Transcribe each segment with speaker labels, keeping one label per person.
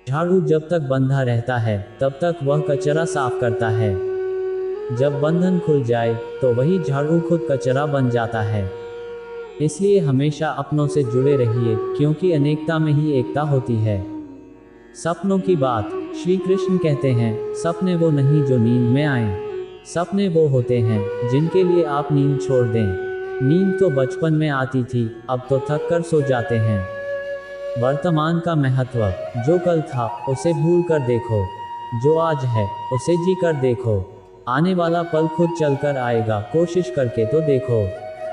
Speaker 1: झाड़ू जब तक बंधा रहता है तब तक वह कचरा साफ करता है। जब बंधन खुल जाए तो वही झाड़ू खुद कचरा बन जाता है। इसलिए हमेशा अपनों से जुड़े रहिए, क्योंकि अनेकता में ही एकता होती है। सपनों की बात। श्री कृष्ण कहते हैं, सपने वो नहीं जो नींद में आए, सपने वो होते हैं जिनके लिए आप नींद छोड़ दें। नींद तो बचपन में आती थी, अब तो थक कर सो जाते हैं। वर्तमान का महत्व। जो कल था उसे भूल कर देखो, जो आज है उसे जी कर देखो। आने वाला पल खुद चलकर आएगा, कोशिश करके तो देखो।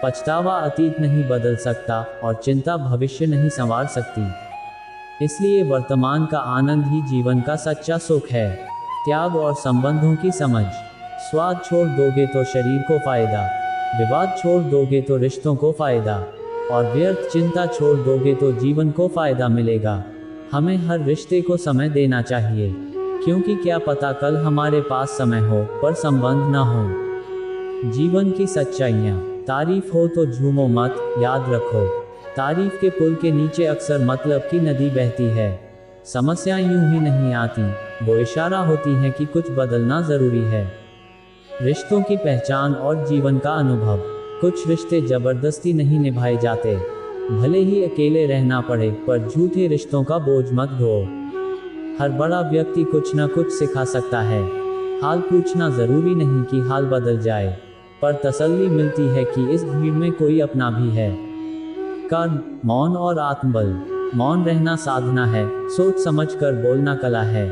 Speaker 1: पछतावा अतीत नहीं बदल सकता और चिंता भविष्य नहीं संवार सकती। इसलिए वर्तमान का आनंद ही जीवन का सच्चा सुख है। त्याग और संबंधों की समझ। स्वाद छोड़ दोगे तो शरीर को फायदा, विवाद छोड़ दोगे तो रिश्तों को फायदा, और व्यर्थ चिंता छोड़ दोगे तो जीवन को फायदा मिलेगा। हमें हर रिश्ते को समय देना चाहिए, क्योंकि क्या पता कल हमारे पास समय हो पर संबंध ना हो। जीवन की सच्चाइयाँ। तारीफ हो तो झूमो मत, याद रखो, तारीफ के पुल के नीचे अक्सर मतलब की नदी बहती है। समस्याएं यूं ही नहीं आती, वो इशारा होती हैं कि कुछ बदलना जरूरी है। रिश्तों की पहचान और जीवन का अनुभव। कुछ रिश्ते जबरदस्ती नहीं निभाए जाते, भले ही अकेले रहना पड़े, पर झूठे रिश्तों का बोझ मत ढो। हर बड़ा व्यक्ति कुछ न कुछ सिखा सकता है। हाल पूछना जरूरी नहीं कि हाल बदल जाए, पर तसल्ली मिलती है कि इस भीड़ में कोई अपना भी है। कर्म, मौन और आत्मबल। मौन रहना साधना है, सोच समझ कर बोलना कला है।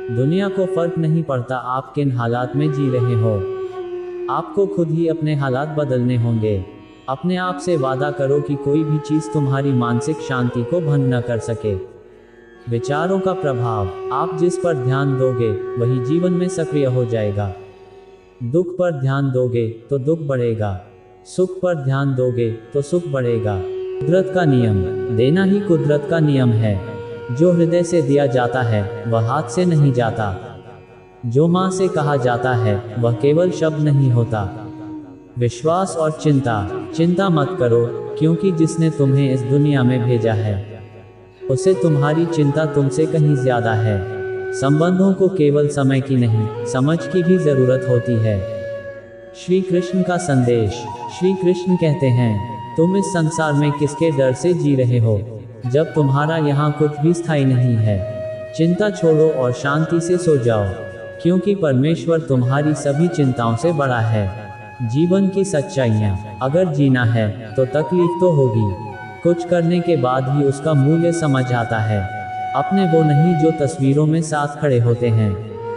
Speaker 1: दुनिया को फर्क नहीं पड़ता आप किन हालात में जी रहे हो, आपको खुद ही अपने हालात बदलने होंगे। अपने आप से वादा करो कि कोई भी चीज तुम्हारी मानसिक शांति को भंग न कर सके। विचारों का प्रभाव। आप जिस पर ध्यान दोगे वही जीवन में सक्रिय हो जाएगा। दुख पर ध्यान दोगे तो दुख बढ़ेगा, सुख पर ध्यान दोगे तो सुख बढ़ेगा। कुदरत का नियम। देना ही कुदरत का नियम है। जो हृदय से दिया जाता है वह हाथ से नहीं जाता। जो माँ से कहा जाता है वह केवल शब्द नहीं होता। विश्वास और चिंता। चिंता मत करो, क्योंकि जिसने तुम्हें इस दुनिया में भेजा है उसे तुम्हारी चिंता तुमसे कहीं ज्यादा है। संबंधों को केवल समय की नहीं, समझ की भी जरूरत होती है। श्री कृष्ण का संदेश। श्री कृष्ण कहते हैं, तुम इस संसार में किसके डर से जी रहे हो, जब तुम्हारा यहाँ कुछ भी स्थायी नहीं है। चिंता छोड़ो और शांति से सो जाओ, क्योंकि परमेश्वर तुम्हारी सभी चिंताओं से बड़ा है। जीवन की सच्चाइयाँ। अगर जीना है तो तकलीफ तो होगी, कुछ करने के बाद ही उसका मूल्य समझ आता है। अपने वो नहीं जो तस्वीरों में साथ खड़े होते हैं,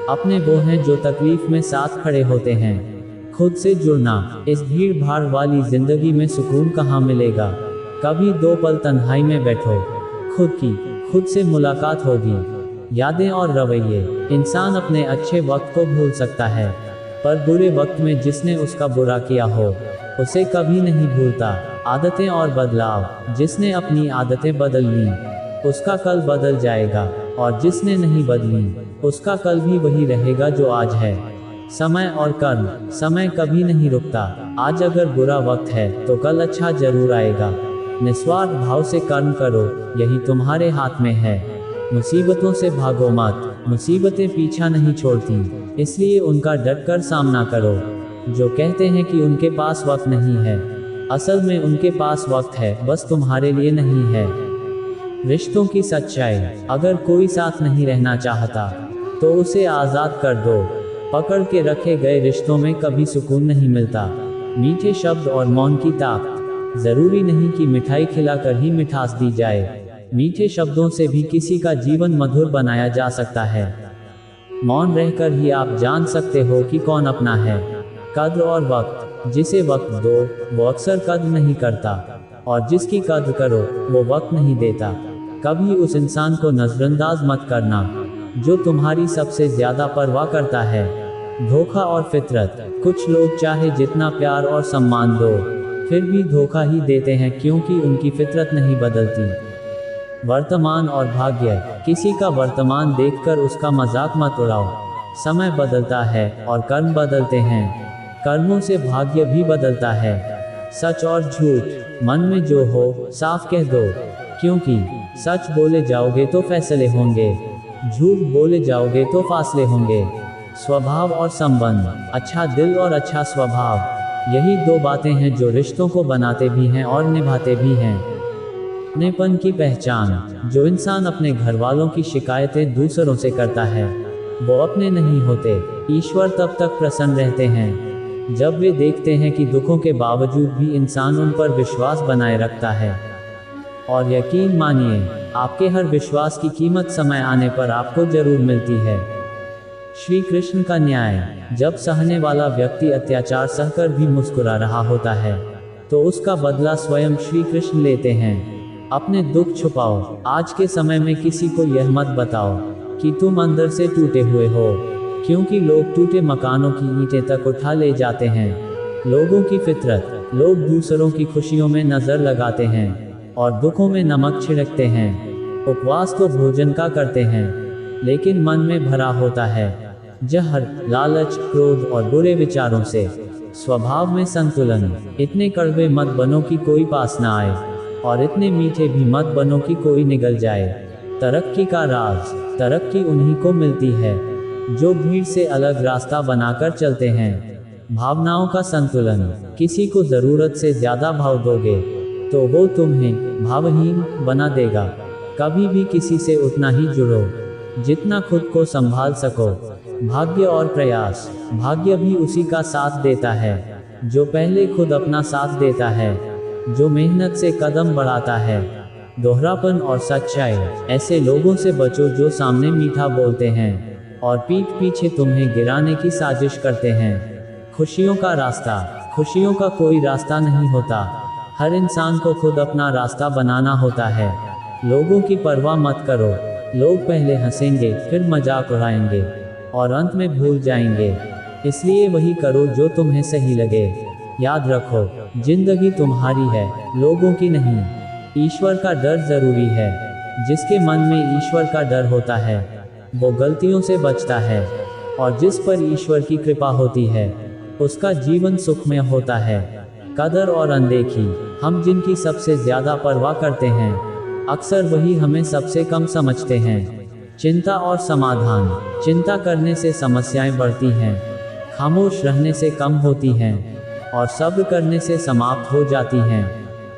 Speaker 1: अपने वो हैं जो तकलीफ में साथ खड़े होते हैं। खुद से जुड़ना। इस भीड़ भाड़ वाली जिंदगी में सुकून कहाँ मिलेगा। कभी 2 पल तन्हाई में बैठो, खुद से मुलाकात होगी। यादें और रवैये। इंसान अपने अच्छे वक्त को भूल सकता है, पर बुरे वक्त में जिसने उसका बुरा किया हो उसे कभी नहीं भूलता। आदतें और बदलाव। जिसने अपनी आदतें बदल ली उसका कल बदल जाएगा, और जिसने नहीं बदली उसका कल भी वही रहेगा जो आज है। समय और कर्म। समय कभी नहीं रुकता। आज अगर बुरा वक्त है तो कल अच्छा जरूर आएगा। निस्वार्थ भाव से कर्म करो, यही तुम्हारे हाथ में है। मुसीबतों से भागो मत, मुसीबतें पीछा नहीं छोड़ती, इसलिए उनका डटकर सामना करो। जो कहते हैं कि उनके पास वक्त नहीं है, असल में उनके पास वक्त है, बस तुम्हारे लिए नहीं है। रिश्तों की सच्चाई। अगर कोई साथ नहीं रहना चाहता तो उसे आज़ाद कर दो। पकड़ के रखे गए रिश्तों में कभी सुकून नहीं मिलता। मीठे शब्द और मौन की ताकत। जरूरी नहीं कि मिठाई खिलाकर ही मिठास दी जाए, मीठे शब्दों से भी किसी का जीवन मधुर बनाया जा सकता है। मौन रहकर ही आप जान सकते हो कि कौन अपना है। कद्र और वक्त। जिसे वक्त दो वो अक्सर कद्र नहीं करता, और जिसकी कद्र करो वो वक्त नहीं देता। कभी उस इंसान को नजरअंदाज मत करना जो तुम्हारी सबसे ज्यादा परवाह करता है। धोखा और फितरत। कुछ लोग चाहे जितना प्यार और सम्मान दो फिर भी धोखा ही देते हैं, क्योंकि उनकी फितरत नहीं बदलती। वर्तमान और भाग्य। किसी का वर्तमान देखकर उसका मजाक मत उड़ाओ। समय बदलता है और कर्म बदलते हैं, कर्मों से भाग्य भी बदलता है। सच और झूठ। मन में जो हो साफ कह दो, क्योंकि सच बोले जाओगे तो फैसले होंगे, झूठ बोले जाओगे तो फासले होंगे। स्वभाव और संबंध, अच्छा दिल और अच्छा स्वभाव, यही दो बातें हैं जो रिश्तों को बनाते भी हैं और निभाते भी हैं। अपनेपन की पहचान, जो इंसान अपने घर वालों की शिकायतें दूसरों से करता है वो अपने नहीं होते। ईश्वर तब तक प्रसन्न रहते हैं जब वे देखते हैं कि दुखों के बावजूद भी इंसान उन पर विश्वास बनाए रखता है। और यकीन मानिए, आपके हर विश्वास की कीमत समय आने पर आपको जरूर मिलती है। श्री कृष्ण का न्याय, जब सहने वाला व्यक्ति अत्याचार सहकर भी मुस्कुरा रहा होता है तो उसका बदला स्वयं श्री कृष्ण लेते हैं। अपने दुख छुपाओ। आज के समय में किसी को यह मत बताओ कि तुम अंदर से टूटे हुए हो, क्योंकि लोग टूटे मकानों की ईंटें तक उठा ले जाते हैं। लोगों की फितरत, लोग दूसरों की खुशियों में नजर लगाते हैं और दुखों में नमक छिड़कते हैं। उपवास तो भोजन का करते हैं, लेकिन मन में भरा होता है जहर, लालच, क्रोध और बुरे विचारों से। स्वभाव में संतुलन, इतने कड़वे मत बनो कि कोई पास ना आए और इतने मीठे भी मत बनो कि कोई निगल जाए। तरक्की का राज, तरक्की उन्हीं को मिलती है जो भीड़ से अलग रास्ता बनाकर चलते हैं। भावनाओं का संतुलन, किसी को जरूरत से ज्यादा भाव दोगे तो वो तुम्हें भावहीन बना देगा। कभी भी किसी से उतना ही जुड़ो जितना खुद को संभाल सको। भाग्य और प्रयास, भाग्य भी उसी का साथ देता है जो पहले खुद अपना साथ देता है, जो मेहनत से कदम बढ़ाता है। दोहरापन और सच्चाई, ऐसे लोगों से बचो जो सामने मीठा बोलते हैं और पीठ पीछे तुम्हें गिराने की साजिश करते हैं। खुशियों का रास्ता, खुशियों का कोई रास्ता नहीं होता, हर इंसान को खुद अपना रास्ता बनाना होता है। लोगों की परवाह मत करो, लोग पहले हंसेंगे, फिर मजाक उड़ाएंगे और अंत में भूल जाएंगे। इसलिए वही करो जो तुम्हें सही लगे। याद रखो, जिंदगी तुम्हारी है, लोगों की नहीं। ईश्वर का डर जरूरी है। जिसके मन में ईश्वर का डर होता है वो गलतियों से बचता है, और जिस पर ईश्वर की कृपा होती है उसका जीवन सुखमय होता है। कदर और अनदेखी, हम जिनकी सबसे ज्यादा परवाह करते हैं अक्सर वही हमें सबसे कम समझते हैं। चिंता और समाधान, चिंता करने से समस्याएं बढ़ती हैं, खामोश रहने से कम होती हैं और सब्र करने से समाप्त हो जाती हैं।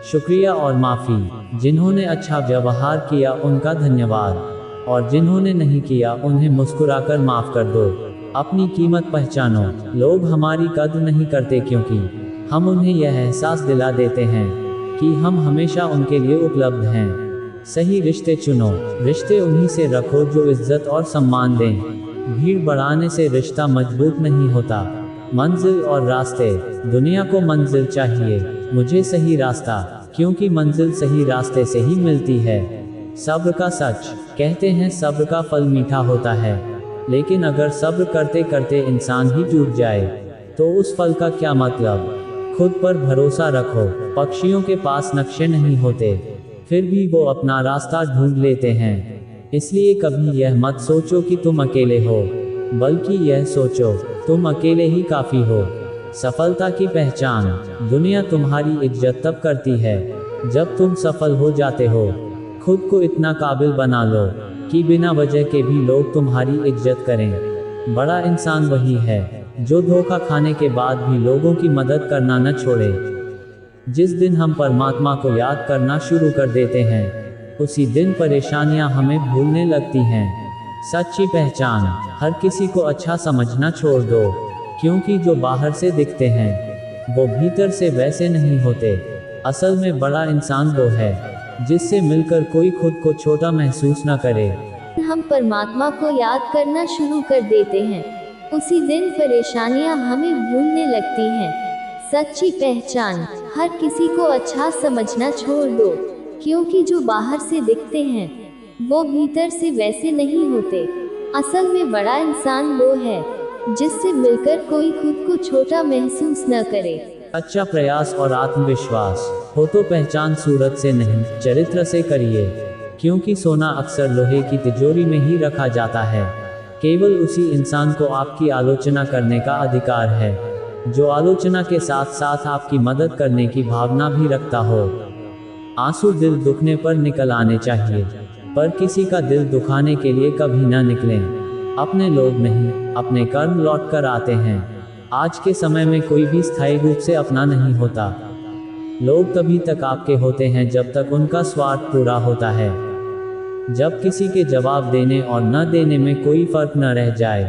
Speaker 1: शुक्रिया और माफ़ी, जिन्होंने अच्छा व्यवहार किया उनका धन्यवाद, और जिन्होंने नहीं किया उन्हें मुस्कुराकर माफ़ कर दो। अपनी कीमत पहचानो, लोग हमारी कद्र नहीं करते क्योंकि हम उन्हें यह एहसास दिला देते हैं कि हम हमेशा उनके लिए उपलब्ध हैं। सही रिश्ते चुनो, रिश्ते उन्हीं से रखो जो इज्जत और सम्मान दें। भीड़ बढ़ाने से रिश्ता मजबूत नहीं होता। मंजिल और रास्ते, दुनिया को मंजिल चाहिए, मुझे सही रास्ता, क्योंकि मंजिल सही रास्ते से ही मिलती है। सब्र का सच, कहते हैं सब्र का फल मीठा होता है, लेकिन अगर सब्र करते करते इंसान ही टूट जाए तो उस फल का क्या मतलब। खुद पर भरोसा रखो, पक्षियों के पास नक्शे नहीं होते, फिर भी वो अपना रास्ता ढूंढ लेते हैं। इसलिए कभी यह मत सोचो कि तुम अकेले हो, बल्कि यह सोचो तुम अकेले ही काफ़ी हो। सफलता की पहचान, दुनिया तुम्हारी इज्जत तब करती है जब तुम सफल हो जाते हो। खुद को इतना काबिल बना लो कि बिना वजह के भी लोग तुम्हारी इज्जत करें। बड़ा इंसान वही है जो धोखा खाने के बाद भी लोगों की मदद करना न छोड़े। जिस दिन हम परमात्मा को याद करना शुरू कर देते हैं उसी दिन परेशानियां हमें भूलने लगती हैं। सच्ची पहचान, हर किसी को अच्छा समझना छोड़ दो, क्योंकि जो बाहर से दिखते हैं वो भीतर से वैसे नहीं होते। असल में बड़ा इंसान वो है जिससे मिलकर कोई खुद को छोटा महसूस न करे।
Speaker 2: हम परमात्मा को याद करना शुरू कर देते हैं उसी दिन परेशानियां हमें भूलने लगती हैं। सच्ची पहचान, हर किसी को अच्छा समझना छोड़ दो, क्योंकि जो बाहर से दिखते हैं वो भीतर से वैसे नहीं होते। असल में बड़ा इंसान वो है जिससे मिलकर कोई खुद को छोटा महसूस न करे।
Speaker 1: अच्छा प्रयास और आत्मविश्वास हो तो पहचान सूरत से नहीं चरित्र से करिए, क्योंकि सोना अक्सर लोहे की तिजोरी में ही रखा जाता है। केवल उसी इंसान को आपकी आलोचना करने का अधिकार है जो आलोचना के साथ साथ आपकी मदद करने की भावना भी रखता हो। आंसू दिल दुखने पर निकल आने चाहिए, पर किसी का दिल दुखाने के लिए कभी न निकलें। अपने लोग नहीं, अपने कर्म लौट कर आते हैं। आज के समय में कोई भी स्थायी रूप से अपना नहीं होता। लोग तभी तक आपके होते हैं जब तक उनका स्वार्थ पूरा होता है। जब किसी के जवाब देने और न देने में कोई फर्क न रह जाए,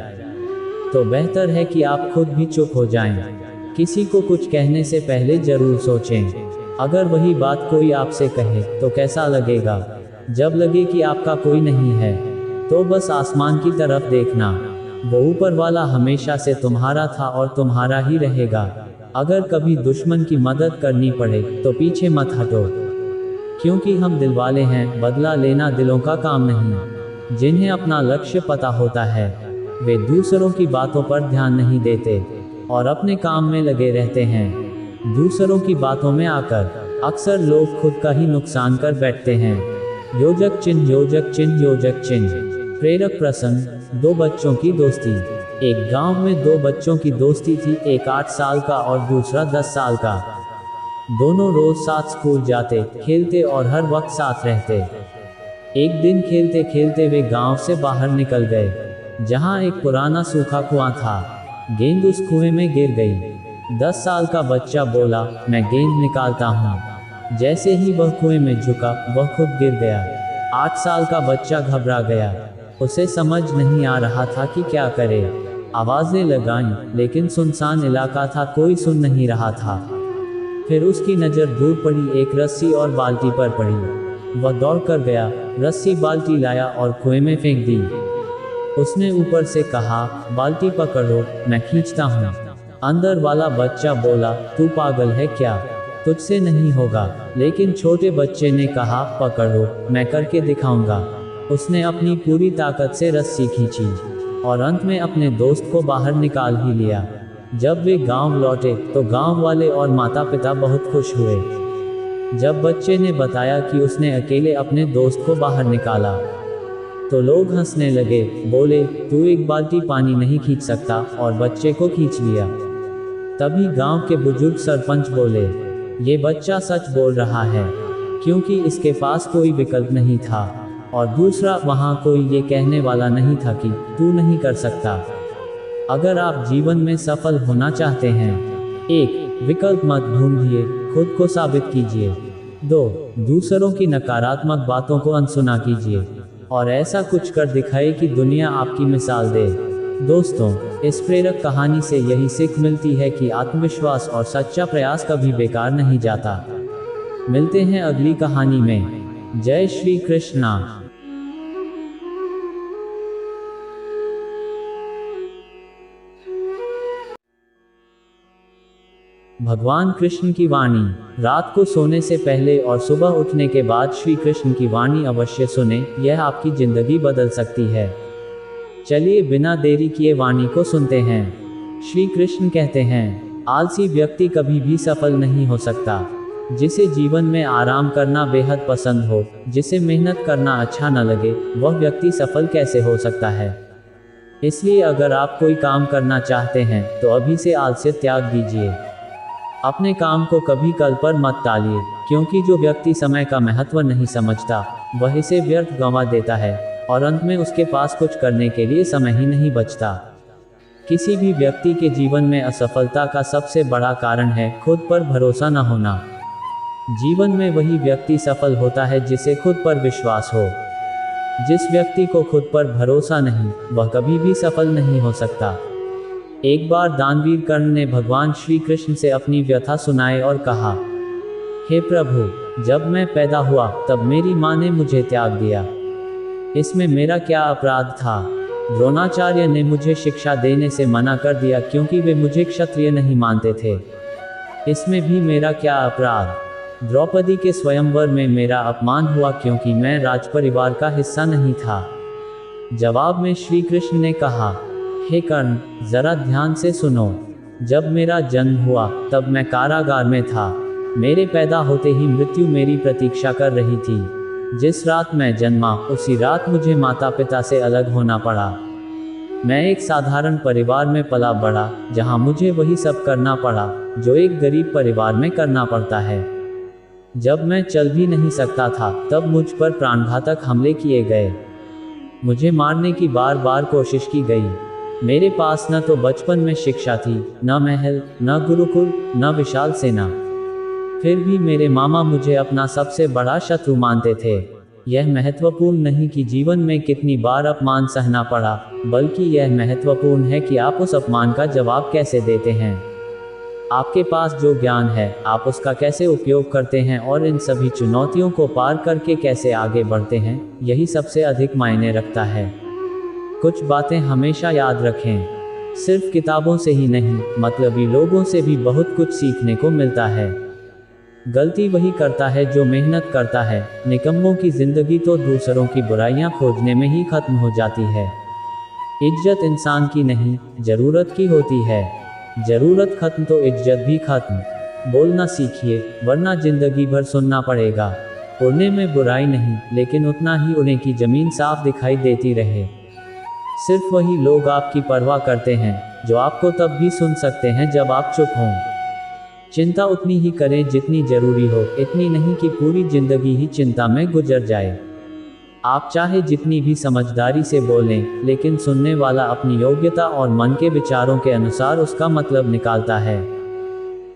Speaker 1: तो बेहतर है कि आप खुद भी चुप हो जाएं। किसी को कुछ कहने से पहले जरूर सोचें। अगर वही बात कोई आपसे कहे तो कैसा लगेगा? जब लगे कि आपका कोई नहीं है, तो बस आसमान की तरफ देखना। वो ऊपर वाला हमेशा से तुम्हारा था और तुम्हारा ही रहेगा। अगर कभी दुश्मन की मदद करनी पड़े तो पीछे मत हटो, क्योंकि हम दिल वाले हैं। बदला लेना दिलों का काम नहीं। जिन्हें अपना लक्ष्य पता होता है, वे दूसरों की बातों पर ध्यान नहीं देते और अपने काम में लगे रहते हैं। दूसरों की बातों में आकर अक्सर लोग खुद का ही नुकसान कर बैठते हैं। योजक चिन्ह, योजक चिन्ह, योजक चिन्ह। प्रेरक प्रसंग। 2 बच्चों की दोस्ती। एक गांव में 2 बच्चों की दोस्ती थी, एक 8 साल का और दूसरा 10 साल का। दोनों रोज साथ स्कूल जाते, खेलते और हर वक्त साथ रहते। एक दिन खेलते खेलते वे गांव से बाहर निकल गए, जहां एक पुराना सूखा कुआं था। गेंद उस कुएं में गिर गई। 10 साल का बच्चा बोला, मैं गेंद निकालता हूँ। जैसे ही वह कुएं में झुका, वह खुद गिर गया। 8 साल का बच्चा घबरा गया। उसे समझ नहीं आ रहा था कि क्या करे। आवाजें लगाईं, लेकिन सुनसान इलाका था, कोई सुन नहीं रहा था। फिर उसकी नज़र दूर पड़ी, एक रस्सी और बाल्टी पर पड़ी। वह दौड़ कर गया, रस्सी बाल्टी लाया और कुएं में फेंक दी। उसने ऊपर से कहा, बाल्टी पकड़ो, मैं खींचता हूँ। अंदर वाला बच्चा बोला, तू पागल है क्या? तुझसे नहीं होगा। लेकिन छोटे बच्चे ने कहा, पकड़ो, मैं करके दिखाऊंगा। उसने अपनी पूरी ताकत से रस्सी खींची और अंत में अपने दोस्त को बाहर निकाल ही लिया। जब वे गांव लौटे तो गांव वाले और माता पिता बहुत खुश हुए। जब बच्चे ने बताया कि उसने अकेले अपने दोस्त को बाहर निकाला, तो लोग हंसने लगे। बोले, तू एक बाल्टी पानी नहीं खींच सकता, और बच्चे को खींच लिया। तभी गांव के बुजुर्ग सरपंच बोले, ये बच्चा सच बोल रहा है, क्योंकि इसके पास कोई विकल्प नहीं था, और दूसरा, वहाँ कोई ये कहने वाला नहीं था कि तू नहीं कर सकता। अगर आप जीवन में सफल होना चाहते हैं, 1. विकल्प मत ढूंढिए, खुद को साबित कीजिए। 2. दूसरों की नकारात्मक बातों को अनसुना कीजिए और ऐसा कुछ कर दिखाए कि दुनिया आपकी मिसाल दे। दोस्तों, इस प्रेरक कहानी से यही सीख मिलती है कि आत्मविश्वास और सच्चा प्रयास कभी बेकार नहीं जाता। मिलते हैं अगली कहानी में। जय श्री कृष्णा। भगवान कृष्ण की वाणी। रात को सोने से पहले और सुबह उठने के बाद श्री कृष्ण की वाणी अवश्य सुने, यह आपकी जिंदगी बदल सकती है। चलिए बिना देरी किए वाणी को सुनते हैं। श्री कृष्ण कहते हैं, आलसी व्यक्ति कभी भी सफल नहीं हो सकता। जिसे जीवन में आराम करना बेहद पसंद हो, जिसे मेहनत करना अच्छा न लगे, वह व्यक्ति सफल कैसे हो सकता है? इसलिए अगर आप कोई काम करना चाहते हैं तो अभी से आलस्य त्याग दीजिए। अपने काम को कभी कल पर मत टालिए, क्योंकि जो व्यक्ति समय का महत्व नहीं समझता, वह इसे व्यर्थ गंवा देता है और अंत में उसके पास कुछ करने के लिए समय ही नहीं बचता। किसी भी व्यक्ति के जीवन में असफलता का सबसे बड़ा कारण है खुद पर भरोसा न होना। जीवन में वही व्यक्ति सफल होता है जिसे खुद पर विश्वास हो। जिस व्यक्ति को खुद पर भरोसा नहीं, वह कभी भी सफल नहीं हो सकता। एक बार दानवीर कर्ण ने भगवान श्री कृष्ण से अपनी व्यथा सुनाई और कहा, हे प्रभु, जब मैं पैदा हुआ तब मेरी माँ ने मुझे त्याग दिया। इसमें मेरा क्या अपराध था? द्रोणाचार्य ने मुझे शिक्षा देने से मना कर दिया क्योंकि वे मुझे क्षत्रिय नहीं मानते थे। इसमें भी मेरा क्या अपराध? द्रौपदी के स्वयंवर में मेरा अपमान हुआ क्योंकि मैं राजपरिवार का हिस्सा नहीं था। जवाब में श्री कृष्ण ने कहा, हे कर्ण, जरा ध्यान से सुनो। जब मेरा जन्म हुआ तब मैं कारागार में था। मेरे पैदा होते ही मृत्यु मेरी प्रतीक्षा कर रही थी। जिस रात मैं जन्मा, उसी रात मुझे माता पिता से अलग होना पड़ा। मैं एक साधारण परिवार में पला बढ़ा, जहां मुझे वही सब करना पड़ा जो एक गरीब परिवार में करना पड़ता है। जब मैं चल भी नहीं सकता था तब मुझ पर प्राणघातक हमले किए गए। मुझे मारने की बार बार कोशिश की गई। मेरे पास न तो बचपन में शिक्षा थी, न महल, न गुरुकुल, न विशाल सेना। फिर भी मेरे मामा मुझे अपना सबसे बड़ा शत्रु मानते थे। यह महत्वपूर्ण नहीं कि जीवन में कितनी बार अपमान सहना पड़ा, बल्कि यह महत्वपूर्ण है कि आप उस अपमान का जवाब कैसे देते हैं। आपके पास जो ज्ञान है, आप उसका कैसे उपयोग करते हैं और इन सभी चुनौतियों को पार करके कैसे आगे बढ़ते हैं, यही सबसे अधिक मायने रखता है। कुछ बातें हमेशा याद रखें, सिर्फ किताबों से ही नहीं, मतलबी लोगों से भी बहुत कुछ सीखने को मिलता है। गलती वही करता है जो मेहनत करता है। निकम्मों की जिंदगी तो दूसरों की बुराइयां खोजने में ही खत्म हो जाती है। इज्जत इंसान की नहीं, जरूरत की होती है। जरूरत खत्म तो इज्जत भी खत्म। बोलना सीखिए, वरना जिंदगी भर सुनना पड़ेगा। उड़ने में बुराई नहीं, लेकिन उतना ही उड़ने की जमीन साफ दिखाई देती रहे। सिर्फ वही लोग आपकी परवाह करते हैं जो आपको तब भी सुन सकते हैं जब आप चुप हों। चिंता उतनी ही करें जितनी जरूरी हो, इतनी नहीं कि पूरी जिंदगी ही चिंता में गुजर जाए। आप चाहे जितनी भी समझदारी से बोलें, लेकिन सुनने वाला अपनी योग्यता और मन के विचारों के अनुसार उसका मतलब निकालता है।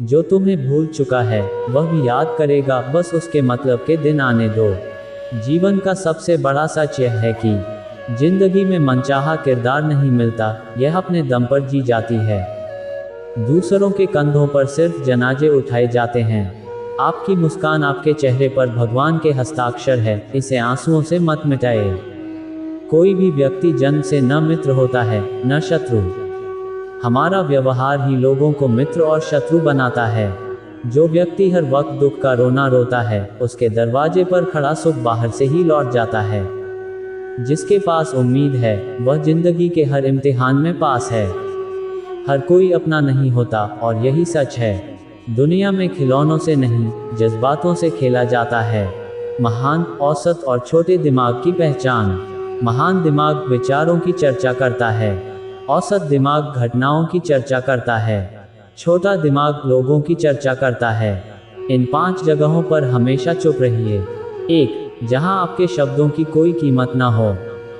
Speaker 1: जो तुम्हें भूल चुका है वह भी याद करेगा, बस उसके मतलब के दिन आने दो। जीवन का सबसे बड़ा सच यह है कि जिंदगी में मनचाहा किरदार नहीं मिलता, यह अपने दम पर जी जाती है। दूसरों के कंधों पर सिर्फ जनाजे उठाए जाते हैं। आपकी मुस्कान आपके चेहरे पर भगवान के हस्ताक्षर है, इसे आंसुओं से मत मिटाए। कोई भी व्यक्ति जन्म से न मित्र होता है न शत्रु। हमारा व्यवहार ही लोगों को मित्र और शत्रु बनाता है। जो व्यक्ति हर वक्त दुख का रोना रोता है, उसके दरवाजे पर खड़ा सुख बाहर से ही लौट जाता है। जिसके पास उम्मीद है वह जिंदगी के हर इम्तिहान में पास है। हर कोई अपना नहीं होता, और यही सच है। दुनिया में खिलौनों से नहीं, जज्बातों से खेला जाता है। महान, औसत और छोटे दिमाग की पहचान। महान दिमाग विचारों की चर्चा करता है। औसत दिमाग घटनाओं की चर्चा करता है। छोटा दिमाग लोगों की चर्चा करता है। इन 5 जगहों पर हमेशा चुप रहिए। 1. जहां आपके शब्दों की कोई कीमत ना हो।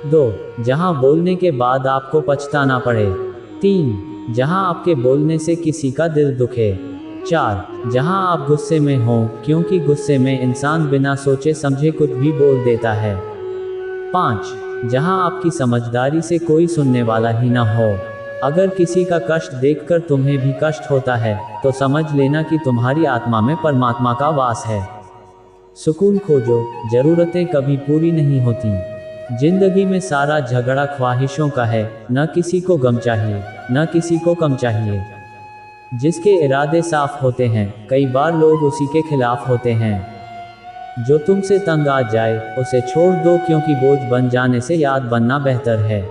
Speaker 1: 2. जहां बोलने के बाद आपको पछताना पड़े। 3. जहां आपके बोलने से किसी का दिल दुखे। 4. जहां आप गुस्से में हों, क्योंकि गुस्से में इंसान बिना सोचे समझे कुछ भी बोल देता है। 5. जहां आपकी समझदारी से कोई सुनने वाला ही ना हो। अगर किसी का कष्ट देखकर तुम्हें भी कष्ट होता है, तो समझ लेना कि तुम्हारी आत्मा में परमात्मा का वास है। सुकून खोजो, जरूरतें कभी पूरी नहीं होती। जिंदगी में सारा झगड़ा ख्वाहिशों का है, न किसी को गम चाहिए, न किसी को कम चाहिए। जिसके इरादे साफ होते हैं, कई बार लोग उसी के खिलाफ होते हैं। जो तुमसे तंग आ जाए, उसे छोड़ दो, क्योंकि बोझ बन जाने से याद बनना बेहतर है।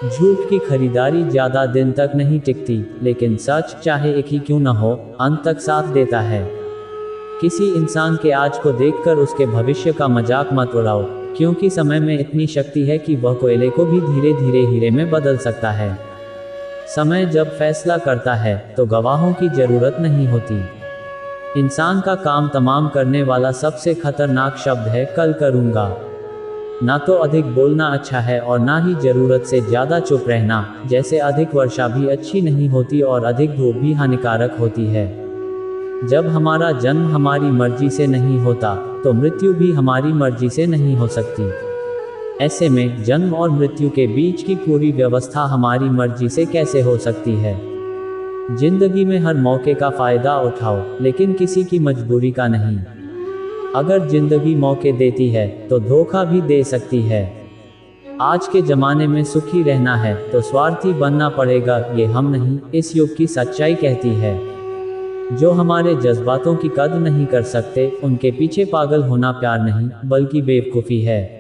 Speaker 1: झूठ की खरीदारी ज्यादा दिन तक नहीं टिकती, लेकिन सच चाहे एक ही क्यों न हो, अंत तक साथ देता है। किसी इंसान के आज को देखकर उसके भविष्य का मजाक मत उड़ाओ, क्योंकि समय में इतनी शक्ति है कि वह कोयले को भी धीरे धीरे हीरे में बदल सकता है। समय जब फैसला करता है तो गवाहों की जरूरत नहीं होती। इंसान का काम तमाम करने वाला सबसे खतरनाक शब्द है कल करूंगा। ना तो अधिक बोलना अच्छा है और ना ही जरूरत से ज्यादा चुप रहना। जैसे अधिक वर्षा भी अच्छी नहीं होती और अधिक धूप भी हानिकारक होती है। जब हमारा जन्म हमारी मर्जी से नहीं होता, तो मृत्यु भी हमारी मर्जी से नहीं हो सकती। ऐसे में जन्म और मृत्यु के बीच की पूरी व्यवस्था हमारी मर्जी से कैसे हो सकती है। जिंदगी में हर मौके का फायदा उठाओ, लेकिन किसी की मजबूरी का नहीं। अगर जिंदगी मौके देती है तो धोखा भी दे सकती है। आज के जमाने में सुखी रहना है तो स्वार्थी बनना पड़ेगा, ये हम नहीं, इस युग की सच्चाई कहती है। जो हमारे जज्बातों की कद्र नहीं कर सकते, उनके पीछे पागल होना प्यार नहीं बल्कि बेवकूफ़ी है।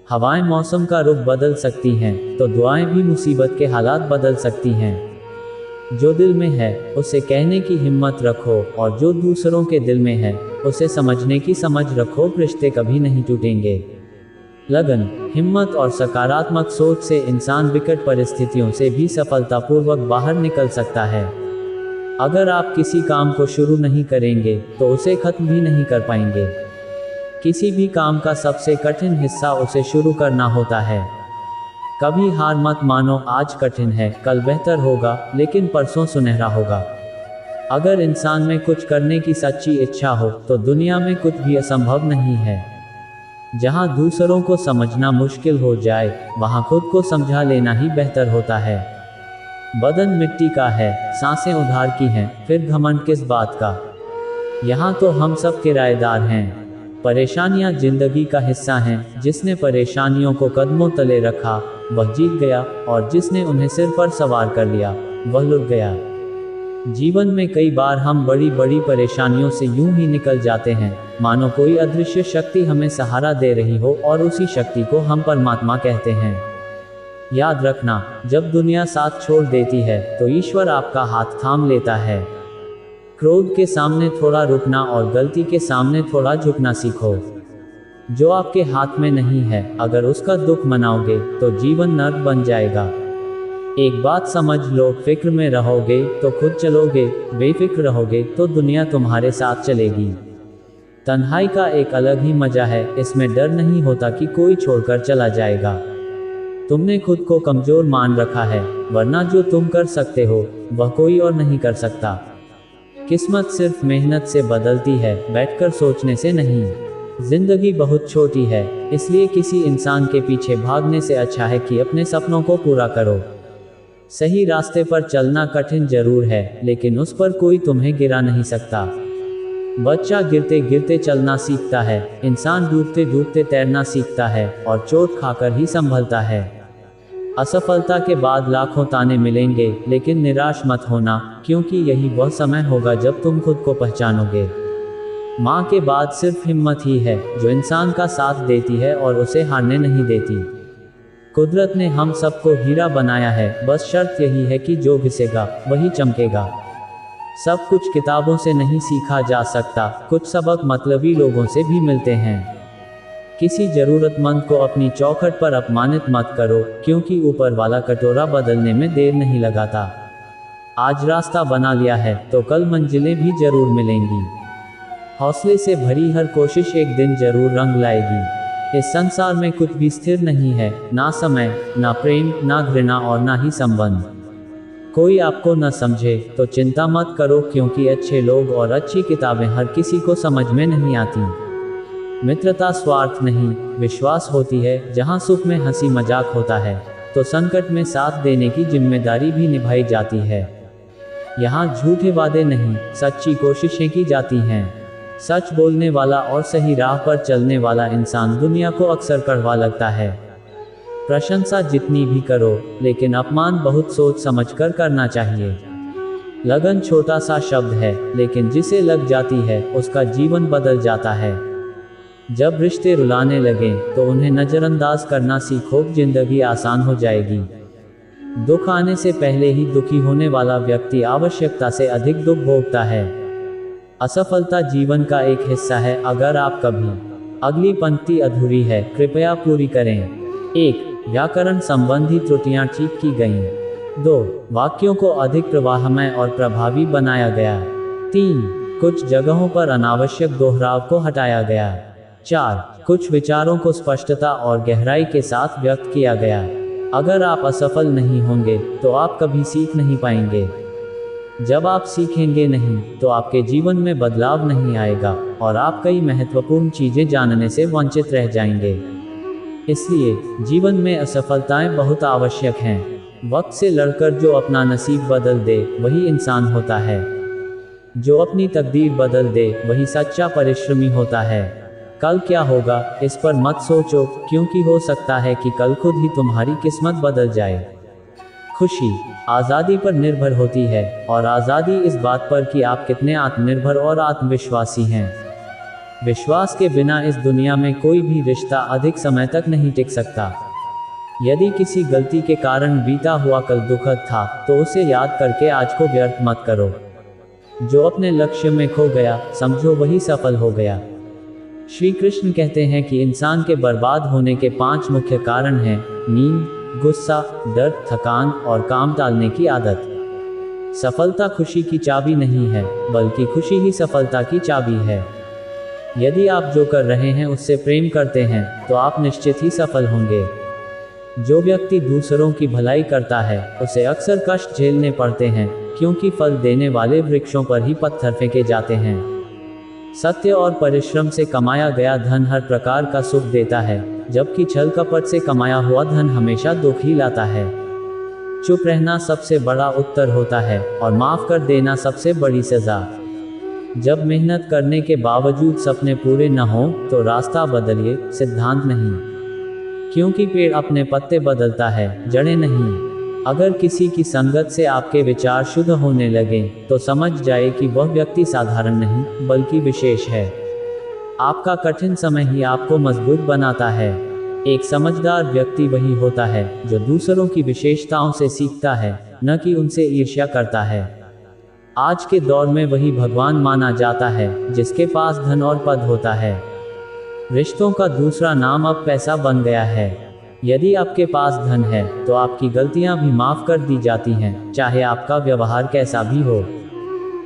Speaker 1: हवाएं मौसम का रुख बदल सकती हैं, तो दुआएं भी मुसीबत के हालात बदल सकती हैं। जो दिल में है उसे कहने की हिम्मत रखो, और जो दूसरों के दिल में है उसे समझने की समझ रखो। रिश्ते कभी नहीं टूटेंगे। लगन, हिम्मत और सकारात्मक सोच से इंसान विकट परिस्थितियों से भी सफलतापूर्वक बाहर निकल सकता है। अगर आप किसी काम को शुरू नहीं करेंगे तो उसे खत्म भी नहीं कर पाएंगे। किसी भी काम का सबसे कठिन हिस्सा उसे शुरू करना होता है। कभी हार मत मानो, आज कठिन है, कल बेहतर होगा, लेकिन परसों सुनहरा होगा। अगर इंसान में कुछ करने की सच्ची इच्छा हो तो दुनिया में कुछ भी असंभव नहीं है। जहां दूसरों को समझना मुश्किल हो जाए, वहां खुद को समझा लेना ही बेहतर होता है। बदन मिट्टी का है, सांसें उधार की हैं, फिर घमंड किस बात का। यहाँ तो हम सब किराएदार हैं। परेशानियाँ जिंदगी का हिस्सा हैं। जिसने परेशानियों को कदमों तले रखा वह जीत गया, और जिसने उन्हें सिर पर सवार कर लिया वह लुट गया। जीवन में कई बार हम बड़ी बड़ी परेशानियों से यूं ही निकल जाते हैं, मानो कोई अदृश्य शक्ति हमें सहारा दे रही हो, और उसी शक्ति को हम परमात्मा कहते हैं। याद रखना, जब दुनिया साथ छोड़ देती है तो ईश्वर आपका हाथ थाम लेता है। क्रोध के सामने थोड़ा रुकना और गलती के सामने थोड़ा झुकना सीखो। जो आपके हाथ में नहीं है, अगर उसका दुख मनाओगे तो जीवन नर्क बन जाएगा। एक बात समझ लो, फिक्र में रहोगे तो खुद चलोगे, बेफिक्र रहोगे तो दुनिया तुम्हारे साथ चलेगी। तन्हाई का एक अलग ही मजा है, इसमें डर नहीं होता कि कोई छोड़कर चला जाएगा। तुमने खुद को कमजोर मान रखा है, वरना जो तुम कर सकते हो वह कोई और नहीं कर सकता। किस्मत सिर्फ मेहनत से बदलती है, बैठकर सोचने से नहीं। जिंदगी बहुत छोटी है, इसलिए किसी इंसान के पीछे भागने से अच्छा है कि अपने सपनों को पूरा करो। सही रास्ते पर चलना कठिन जरूर है, लेकिन उस पर कोई तुम्हें गिरा नहीं सकता। बच्चा गिरते गिरते चलना सीखता है, इंसान डूबते डूबते तैरना सीखता है, और चोट खाकर ही संभलता है। असफलता के बाद लाखों ताने मिलेंगे, लेकिन निराश मत होना, क्योंकि यही वह समय होगा जब तुम खुद को पहचानोगे। माँ के बाद सिर्फ हिम्मत ही है जो इंसान का साथ देती है और उसे हारने नहीं देती। कुदरत ने हम सबको हीरा बनाया है, बस शर्त यही है कि जो घिसेगा वही चमकेगा। सब कुछ किताबों से नहीं सीखा जा सकता, कुछ सबक मतलबी लोगों से भी मिलते हैं। किसी जरूरतमंद को अपनी चौखट पर अपमानित मत करो, क्योंकि ऊपर वाला कटोरा बदलने में देर नहीं लगाता। आज रास्ता बना लिया है तो कल मंजिलें भी जरूर मिलेंगी। हौसले से भरी हर कोशिश एक दिन जरूर रंग लाएगी। इस संसार में कुछ भी स्थिर नहीं है, ना समय, ना प्रेम, ना घृणा और ना ही संबंध। कोई आपको न समझे तो चिंता मत करो, क्योंकि अच्छे लोग और अच्छी किताबें हर किसी को समझ में नहीं आती। मित्रता स्वार्थ नहीं, विश्वास होती है। जहाँ सुख में हंसी मजाक होता है, तो संकट में साथ देने की जिम्मेदारी भी निभाई जाती है। यहाँ झूठे वादे नहीं, सच्ची कोशिशें की जाती हैं। सच बोलने वाला और सही राह पर चलने वाला इंसान दुनिया को अक्सर कड़वा लगता है। प्रशंसा जितनी भी करो, लेकिन अपमान बहुत सोच समझकर करना चाहिए। लगन छोटा सा शब्द है, लेकिन जिसे लग जाती है उसका जीवन बदल जाता है। जब रिश्ते रुलाने लगे तो उन्हें नज़रअंदाज करना सीखो, जिंदगी आसान हो जाएगी। दुख आने से पहले ही दुखी होने वाला व्यक्ति आवश्यकता से अधिक दुख भोगता है। असफलता जीवन का एक हिस्सा है। अगर आप कभी अगली पंक्ति अधूरी है, कृपया पूरी करें। 1. व्याकरण संबंधी त्रुटियां ठीक की गईं। 2. वाक्यों को अधिक प्रवाहमय और प्रभावी बनाया गया। 3. कुछ जगहों पर अनावश्यक दोहराव को हटाया गया। 4. कुछ विचारों को स्पष्टता और गहराई के साथ व्यक्त किया गया। अगर आप असफल नहीं होंगे तो आप कभी सीख नहीं पाएंगे। जब आप सीखेंगे नहीं तो आपके जीवन में बदलाव नहीं आएगा, और आप कई महत्वपूर्ण चीजें जानने से वंचित रह जाएंगे। इसलिए जीवन में असफलताएं बहुत आवश्यक हैं। वक्त से लड़कर जो अपना नसीब बदल दे वही इंसान होता है। जो अपनी तकदीर बदल दे वही सच्चा परिश्रमी होता है। कल क्या होगा इस पर मत सोचो, क्योंकि हो सकता है कि कल खुद ही तुम्हारी किस्मत बदल जाए। खुशी आज़ादी पर निर्भर होती है, और आज़ादी इस बात पर कि आप कितने आत्मनिर्भर और आत्मविश्वासी हैं। विश्वास के बिना इस दुनिया में कोई भी रिश्ता अधिक समय तक नहीं टिक सकता। यदि किसी गलती के कारण बीता हुआ कल दुखद था तो उसे याद करके आज को व्यर्थ मत करो। जो अपने लक्ष्य में खो गया समझो वही सफल हो गया। श्री कृष्ण कहते हैं कि इंसान के बर्बाद होने के 5 मुख्य कारण हैं: नींद, गुस्सा, डर, थकान और काम टालने की आदत। सफलता खुशी की चाबी नहीं है, बल्कि खुशी ही सफलता की चाबी है। यदि आप जो कर रहे हैं उससे प्रेम करते हैं, तो आप निश्चित ही सफल होंगे। जो व्यक्ति दूसरों की भलाई करता है, उसे अक्सर कष्ट झेलने पड़ते हैं, क्योंकि फल देने वाले वृक्षों पर ही पत्थर फेंके जाते हैं। सत्य और परिश्रम से कमाया गया धन हर प्रकार का सुख देता है, जबकि छल कपट से कमाया हुआ धन हमेशा दुख ही लाता है। चुप रहना सबसे बड़ा उत्तर होता है, और माफ कर देना सबसे बड़ी सजा। जब मेहनत करने के बावजूद सपने पूरे न हों, तो रास्ता बदलिए, सिद्धांत नहीं। क्योंकि पेड़ अपने पत्ते बदलता है, जड़ें नहीं। अगर किसी की संगत से आपके विचार शुद्ध होने लगे, तो समझ जाए कि वह व्यक्ति साधारण नहीं, बल्कि विशेष है। आपका कठिन समय ही आपको मजबूत बनाता है। एक समझदार व्यक्ति वही होता है जो दूसरों की विशेषताओं से सीखता है, न कि उनसे ईर्ष्या करता है। आज के दौर में वही भगवान माना जाता है जिसके पास धन और पद होता है। रिश्तों का दूसरा नाम अब पैसा बन गया है। यदि आपके पास धन है, तो आपकी गलतियां भी माफ कर दी जाती हैं, चाहे आपका व्यवहार कैसा भी हो।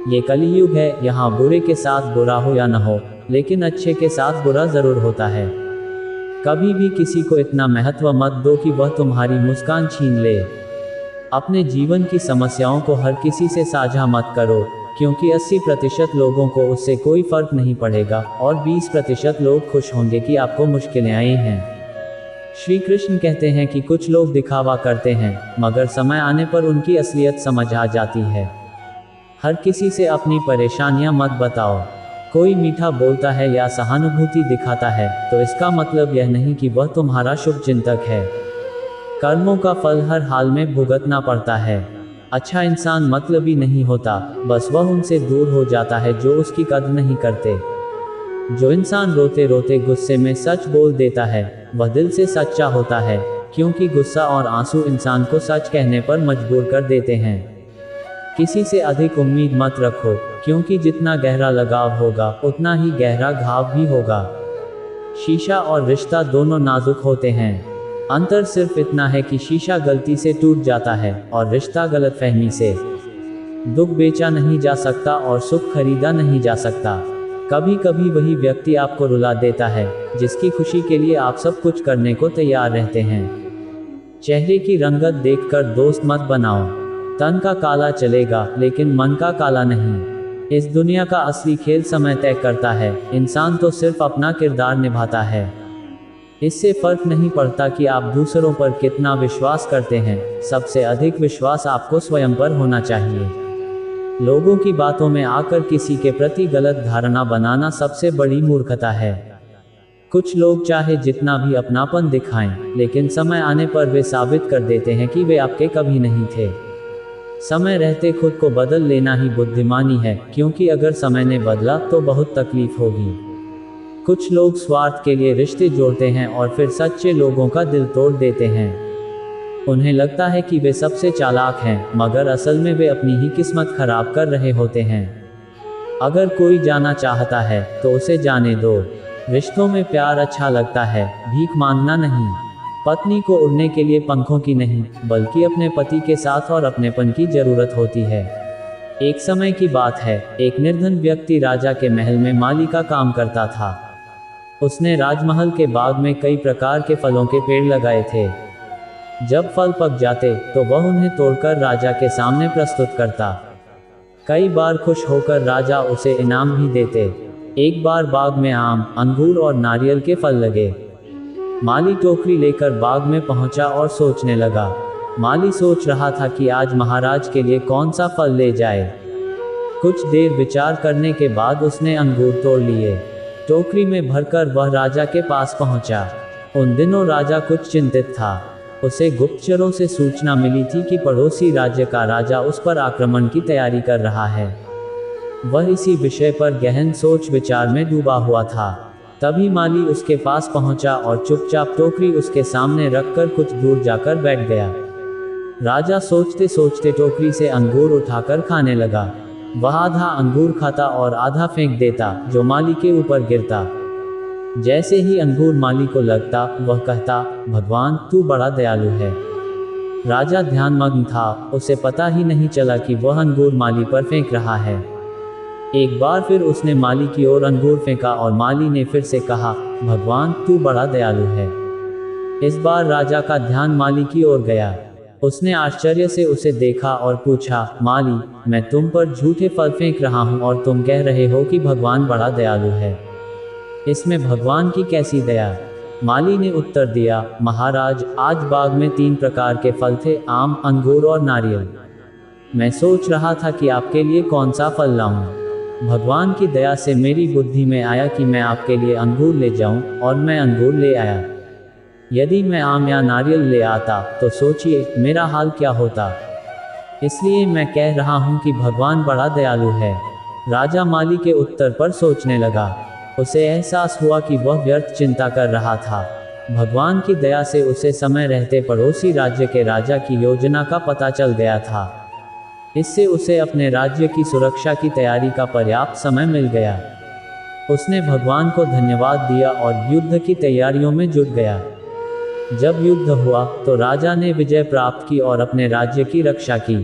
Speaker 1: ये कलियुग है, यहाँ बुरे के साथ बुरा हो या न हो, लेकिन अच्छे के साथ बुरा जरूर होता है। कभी भी किसी को इतना महत्व मत दो कि वह तुम्हारी मुस्कान छीन ले। अपने जीवन की समस्याओं को हर किसी से साझा मत करो, क्योंकि 80% लोगों को उससे कोई फर्क नहीं पड़ेगा, और 20% लोग खुश होंगे कि आपको मुश्किलें आई हैं। श्री कृष्ण कहते हैं कि कुछ लोग दिखावा करते हैं, मगर समय आने पर उनकी असलियत समझ आ जाती है। हर किसी से अपनी परेशानियां मत बताओ। कोई मीठा बोलता है या सहानुभूति दिखाता है, तो इसका मतलब यह नहीं कि वह तुम्हारा शुभचिंतक है। कर्मों का फल हर हाल में भुगतना पड़ता है। अच्छा इंसान मतलबी नहीं होता, बस वह उनसे दूर हो जाता है जो उसकी कद्र नहीं करते। जो इंसान रोते रोते गुस्से में सच बोल देता है, वह दिल से सच्चा होता है, क्योंकि गुस्सा और आंसू इंसान को सच कहने पर मजबूर कर देते हैं। किसी से अधिक उम्मीद मत रखो, क्योंकि जितना गहरा लगाव होगा, उतना ही गहरा घाव भी होगा। शीशा और रिश्ता दोनों नाजुक होते हैं। अंतर सिर्फ इतना है कि शीशा गलती से टूट जाता है, और रिश्ता गलतफहमी से। दुख बेचा नहीं जा सकता और सुख खरीदा नहीं जा सकता। कभी कभी वही व्यक्ति आपको रुला देता है, जिसकी खुशी के लिए आप सब कुछ करने को तैयार रहते हैं। चेहरे की रंगत देखकर दोस्त मत बनाओ। तन का काला चलेगा, लेकिन मन का काला नहीं। इस दुनिया का असली खेल समय तय करता है, इंसान तो सिर्फ अपना किरदार निभाता है। इससे फर्क नहीं पड़ता कि आप दूसरों पर कितना विश्वास करते हैं, सबसे अधिक विश्वास आपको स्वयं पर होना चाहिए। लोगों की बातों में आकर किसी के प्रति गलत धारणा बनाना सबसे बड़ी मूर्खता है। कुछ लोग चाहे जितना भी अपनापन दिखाएं, लेकिन समय आने पर वे साबित कर देते हैं कि वे आपके कभी नहीं थे। समय रहते खुद को बदल लेना ही बुद्धिमानी है, क्योंकि अगर समय ने बदला तो बहुत तकलीफ होगी। कुछ लोग स्वार्थ के लिए रिश्ते जोड़ते हैं और फिर सच्चे लोगों का दिल तोड़ देते हैं। उन्हें लगता है कि वे सबसे चालाक हैं, मगर असल में वे अपनी ही किस्मत खराब कर रहे होते हैं। अगर कोई जाना चाहता है, तो उसे जाने दो। रिश्तों में प्यार अच्छा लगता है, भीख मांगना नहीं। पत्नी को उड़ने के लिए पंखों की नहीं, बल्कि अपने पति के साथ और अपनेपन की जरूरत होती है। एक समय की बात है, एक निर्धन व्यक्ति राजा के महल में माली का काम करता था। उसने राजमहल के बाग में कई प्रकार के फलों के पेड़ लगाए थे। जब फल पक जाते, तो वह उन्हें तोड़कर राजा के सामने प्रस्तुत करता। कई बार खुश होकर राजा उसे इनाम भी देते। एक बार बाग में आम, अंगूर और नारियल के फल लगे। माली टोकरी लेकर बाग में पहुंचा और सोचने लगा। माली सोच रहा था कि आज महाराज के लिए कौन सा फल ले जाए। कुछ देर विचार करने के बाद उसने अंगूर तोड़ लिए। टोकरी में भरकर वह राजा के पास पहुंचा। उन दिनों राजा कुछ चिंतित था। उसे गुप्तचरों से सूचना मिली थी कि पड़ोसी राज्य का राजा उस पर आक्रमण की तैयारी कर रहा है। वह इसी विषय पर गहन सोच विचार में डूबा हुआ था। तभी माली उसके पास पहुंचा और चुपचाप टोकरी उसके सामने रखकर कुछ दूर जाकर बैठ गया। राजा सोचते सोचते टोकरी से अंगूर उठाकर खाने लगा। वह आधा अंगूर खाता और आधा फेंक देता, जो माली के ऊपर गिरता। जैसे ही अंगूर माली को लगता, वह कहता, भगवान तू बड़ा दयालु है। राजा ध्यानमग्न था, उसे पता ही नहीं चला कि वह अंगूर माली पर फेंक रहा है। एक बार फिर उसने माली की ओर अंगूर फेंका और माली ने फिर से कहा, भगवान तू बड़ा दयालु है। इस बार राजा का ध्यान माली की ओर गया। उसने आश्चर्य से उसे देखा और पूछा, माली, मैं तुम पर झूठे फल फेंक रहा हूं और तुम कह रहे हो कि भगवान बड़ा दयालु है। इसमें भगवान की कैसी दया? माली ने उत्तर दिया, महाराज, आज बाग में 3 प्रकार के फल थे, आम, अंगूर और नारियल। मैं सोच रहा था कि आपके लिए कौन सा फल लाऊं। भगवान की दया से मेरी बुद्धि में आया कि मैं आपके लिए अंगूर ले जाऊं, और मैं अंगूर ले आया। यदि मैं आम या नारियल ले आता तो सोचिए मेरा हाल क्या होता। इसलिए मैं कह रहा हूं कि भगवान बड़ा दयालु है। राजा माली के उत्तर पर सोचने लगा। उसे एहसास हुआ कि वह व्यर्थ चिंता कर रहा था। भगवान की दया से उसे समय रहते पड़ोसी राज्य के राजा की योजना का पता चल गया था। इससे उसे अपने राज्य की सुरक्षा की तैयारी का पर्याप्त समय मिल गया। उसने भगवान को धन्यवाद दिया और युद्ध की तैयारियों में जुट गया। जब युद्ध हुआ तो राजा ने विजय प्राप्त की और अपने राज्य की रक्षा की।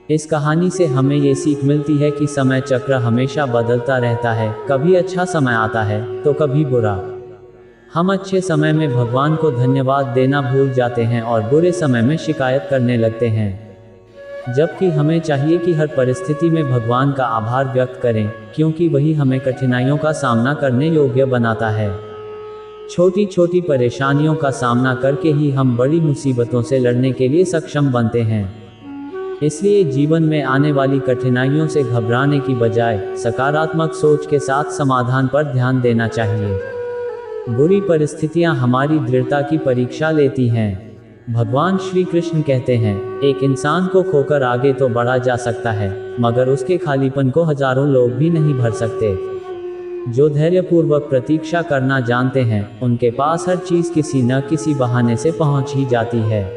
Speaker 1: इस कहानी से हमें ये सीख मिलती है कि समय चक्र हमेशा बदलता रहता है। कभी अच्छा समय आता है तो कभी बुरा। हम अच्छे समय में भगवान को धन्यवाद देना भूल जाते हैं और बुरे समय में शिकायत करने लगते हैं, जबकि हमें चाहिए कि हर परिस्थिति में भगवान का आभार व्यक्त करें, क्योंकि वही हमें कठिनाइयों का सामना करने योग्य बनाता है। छोटी छोटी परेशानियों का सामना करके ही हम बड़ी मुसीबतों से लड़ने के लिए सक्षम बनते हैं। इसलिए जीवन में आने वाली कठिनाइयों से घबराने की बजाय सकारात्मक सोच के साथ समाधान पर ध्यान देना चाहिए। बुरी परिस्थितियां हमारी दृढ़ता की परीक्षा लेती हैं। भगवान श्री कृष्ण कहते हैं, एक इंसान को खोकर आगे तो बढ़ा जा सकता है, मगर उसके खालीपन को हजारों लोग भी नहीं भर सकते। जो धैर्यपूर्वक प्रतीक्षा करना जानते हैं, उनके पास हर चीज किसी न किसी बहाने से पहुंच ही जाती है।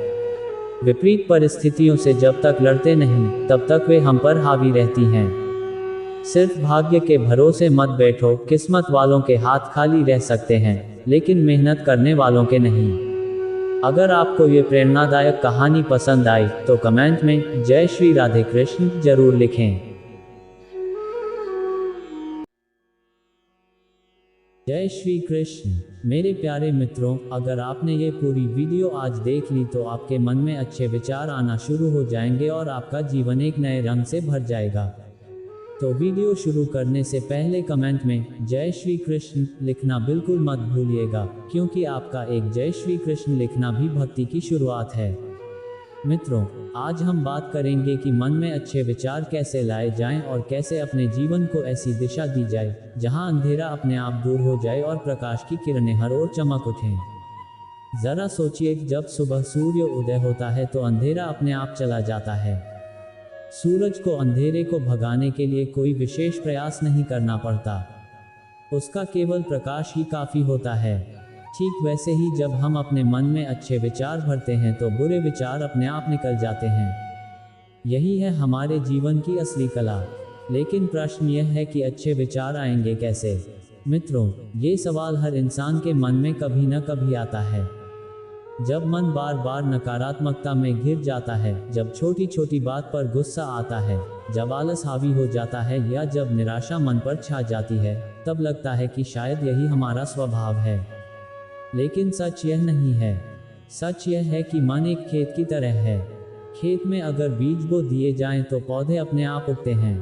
Speaker 1: विपरीत परिस्थितियों से जब तक लड़ते नहीं, तब तक वे हम पर हावी रहती हैं। सिर्फ भाग्य के भरोसे मत बैठो। किस्मत वालों के हाथ खाली रह सकते हैं, लेकिन मेहनत करने वालों के नहीं। अगर आपको ये प्रेरणादायक कहानी पसंद आई तो कमेंट में जय श्री राधे कृष्ण जरूर लिखें। जय श्री कृष्ण। मेरे प्यारे मित्रों, अगर आपने ये पूरी वीडियो आज देख ली तो आपके मन में अच्छे विचार आना शुरू हो जाएंगे और आपका जीवन एक नए रंग से भर जाएगा। तो वीडियो शुरू करने से पहले कमेंट में जय श्री कृष्ण लिखना बिल्कुल मत भूलिएगा, क्योंकि आपका एक जय श्री कृष्ण लिखना भी भक्ति की शुरुआत है। मित्रों, आज हम बात करेंगे कि मन में अच्छे विचार कैसे लाए जाएं और कैसे अपने जीवन को ऐसी दिशा दी जाए जहां अंधेरा अपने आप दूर हो जाए और प्रकाश की किरणें हर ओर चमक उठें। जरा सोचिए, जब सुबह सूर्य उदय होता है तो अंधेरा अपने आप चला जाता है। सूरज को अंधेरे को भगाने के लिए कोई विशेष प्रयास नहीं करना पड़ता, उसका केवल प्रकाश ही काफी होता है। ठीक वैसे ही जब हम अपने मन में अच्छे विचार भरते हैं तो बुरे विचार अपने आप निकल जाते हैं। यही है हमारे जीवन की असली कला। लेकिन प्रश्न यह है कि अच्छे विचार आएंगे कैसे? मित्रों, ये सवाल हर इंसान के मन में कभी न कभी आता है। जब मन बार बार नकारात्मकता में घिर जाता है, जब छोटी छोटी बात पर गुस्सा आता है, जब आलस हावी हो जाता है या जब निराशा मन पर छा जाती है, तब लगता है कि शायद यही हमारा स्वभाव है। लेकिन सच यह नहीं है। सच यह है कि मन एक खेत की तरह है। खेत में अगर बीज बो दिए जाएं तो पौधे अपने आप उगते हैं।